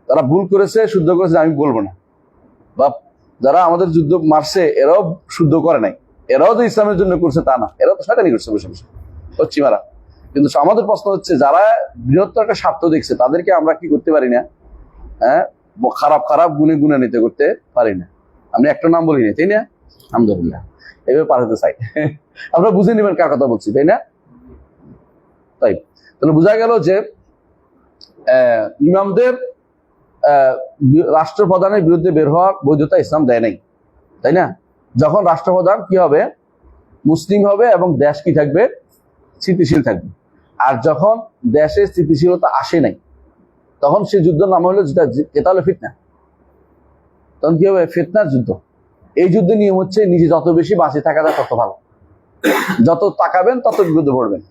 তারা ভুল করেছে, শুদ্ধ করেছে আমি বলবো না, বা যারা আমাদের যুদ্ধ মারছে এরাও শুদ্ধ করে নাই, এরাও যে ইসলামের জন্য করছে তা না, এরাও তো শয়তানি করছে বসে বসে পশ্চিমারা। কিন্তু আমাদের প্রশ্ন হচ্ছে যারা বৃহত্তর একটা স্বার্থ দেখছে তাদেরকে আমরা কি করতে পারি না? হ্যাঁ, খারাপ খারাপ গুণে গুণান্বিত করতে পারি না। আমি একটা নাম বলি না, তাই না? আলহামদুলিল্লাহ, এভাবে পার হতে চাই। আমরা বুঝে নেবেন কার কথা বলছি, তাই না? তাই তাহলে বোঝা গেল যে ইমামদের রাষ্ট্রপ্রধানের বিরুদ্ধে বের হওয়ার বৈধতা ইসলাম দেয় নাই, তাই না? যখন রাষ্ট্রপ্রধান কি হবে? মুসলিম হবে এবং দেশ কি থাকবে? স্থিতিশীল থাকবে। আর যখন দেশে স্থিতিশীলতা আসে নাই, তখন সে যুদ্ধের নাম হলো যেটা হলো ফিতনা। তখন কি হবে? ফিতনার যুদ্ধ। এই যুদ্ধের নিয়ম হচ্ছে নিজে যত বেশি বাঁচে থাকা যায় তত ভালো, যত তাকাবেন তত বিরুদ্ধে পড়বেন,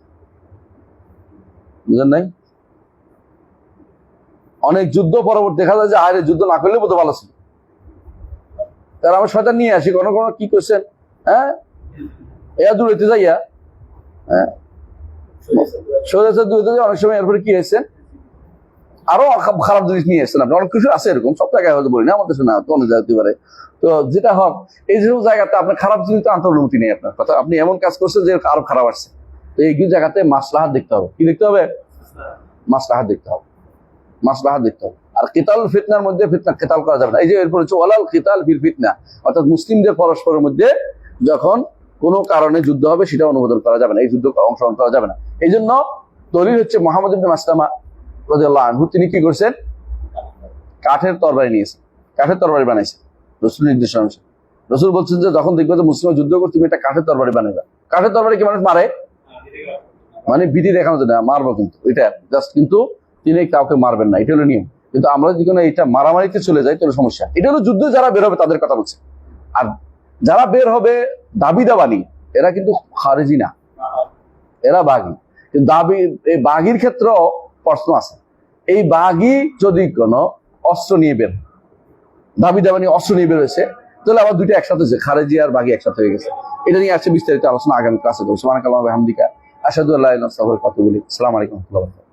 বুঝলেন নাই? অনেক যুদ্ধ পরবর্তী দেখা যায় যে আরে যুদ্ধ না করলে বোধ ভালো ছিল। তারা আমার শয়তান নিয়ে আসি, কোনো কি করছেন? হ্যাঁ, এরা দূরে যাইয়া, হ্যাঁ, অনেক সময় এরপরে কি হয়েছেন, আরো খারাপ জিনিস নিয়ে এসছেন আপনি। অনেক কিছু আছে এরকম, সব জায়গায় হয়তো বলি না, আমাদের শোনা তো অনেক জায়গাতে পারে। তো যেটা হোক, এই যেসব জায়গাতে আপনার খারাপ জিনিস তো আনতে অনুমতি নেই আপনার কথা, আপনি এমন কাজ করছেন যে আরো খারাপ আসছে। তো এই জায়গাতে মাসলাহাত দেখতে হবে। কি দেখতে হবে? মাসলাহাত দেখতে হবে, মাসলাহাত দেখতে হবে। আর কিতাল ফিতনার মধ্যে ফিতনা কিতাল করা যাবে না। এই যে এরপর হচ্ছে ওয়ালাল কিতাল ফিল ফিতনা, অর্থাৎ মুসলিমদের পরস্পরের মধ্যে যখন কোনো কারণে যুদ্ধ হবে সেটা অনুমোদন করা যাবে না, এই যুদ্ধ অংশগ্রহণ করা যাবে না। এই জন্য দলিল হচ্ছে মুহাম্মদ ইবনে মাসলামা রাদিয়াল্লাহু আনহু, তিনি কি করছেন? কাঠের তরবারি নিয়েছেন, কাঠের তরবারি বানাইছেন রাসূলের নির্দেশ অনুসারে। রাসূল বলছেন যে যখন দেখবে যে মুসলিম যুদ্ধ করছে তুমি একটা কাঠের তরবারি বানাইবা। কাঠের তরবারি কি মানুষ মারে? মানে ভীতি দেখানো যায় না, মারবো কিন্তু এটা জাস্ট, কিন্তু তিনি কাউকে মারবেন না, এটা হলো নিয়ম। কিন্তু আমরা যদি কোনো এটা মারামারিতে চলে যাই তাহলে সমস্যা। এটা হলো যুদ্ধে যারা বের হবে তাদের কথা বলছে। আর যারা বের হবে দাবি দাবানি, এরা কিন্তু খারেজি না, এরা বাগী। কিন্তু এই বাগীর ক্ষেত্রেও প্রশ্ন আছে। এই বাগী যদি কোনো অস্ত্র নিয়ে বের, দাবি দাবানি অস্ত্র নিয়ে বের হয়েছে, তাহলে আবার দুইটা একসাথে হয়েছে, খারেজি আর বাগী একসাথে হয়ে গেছে। এটা নিয়ে আছে বিস্তারিত আলোচনা আগামী ক্লাসে করবো। সুবহানাকাল্লাহি ওয়া বিহামদিকা, আশহাদু আল্লা ইলাহা ইল্লা আনতা, আস্তাগফিরুকা ওয়া আতুবু ইলাইক। আসসালামু আলাইকুম ওয়া রাহমাতুল্লাহি।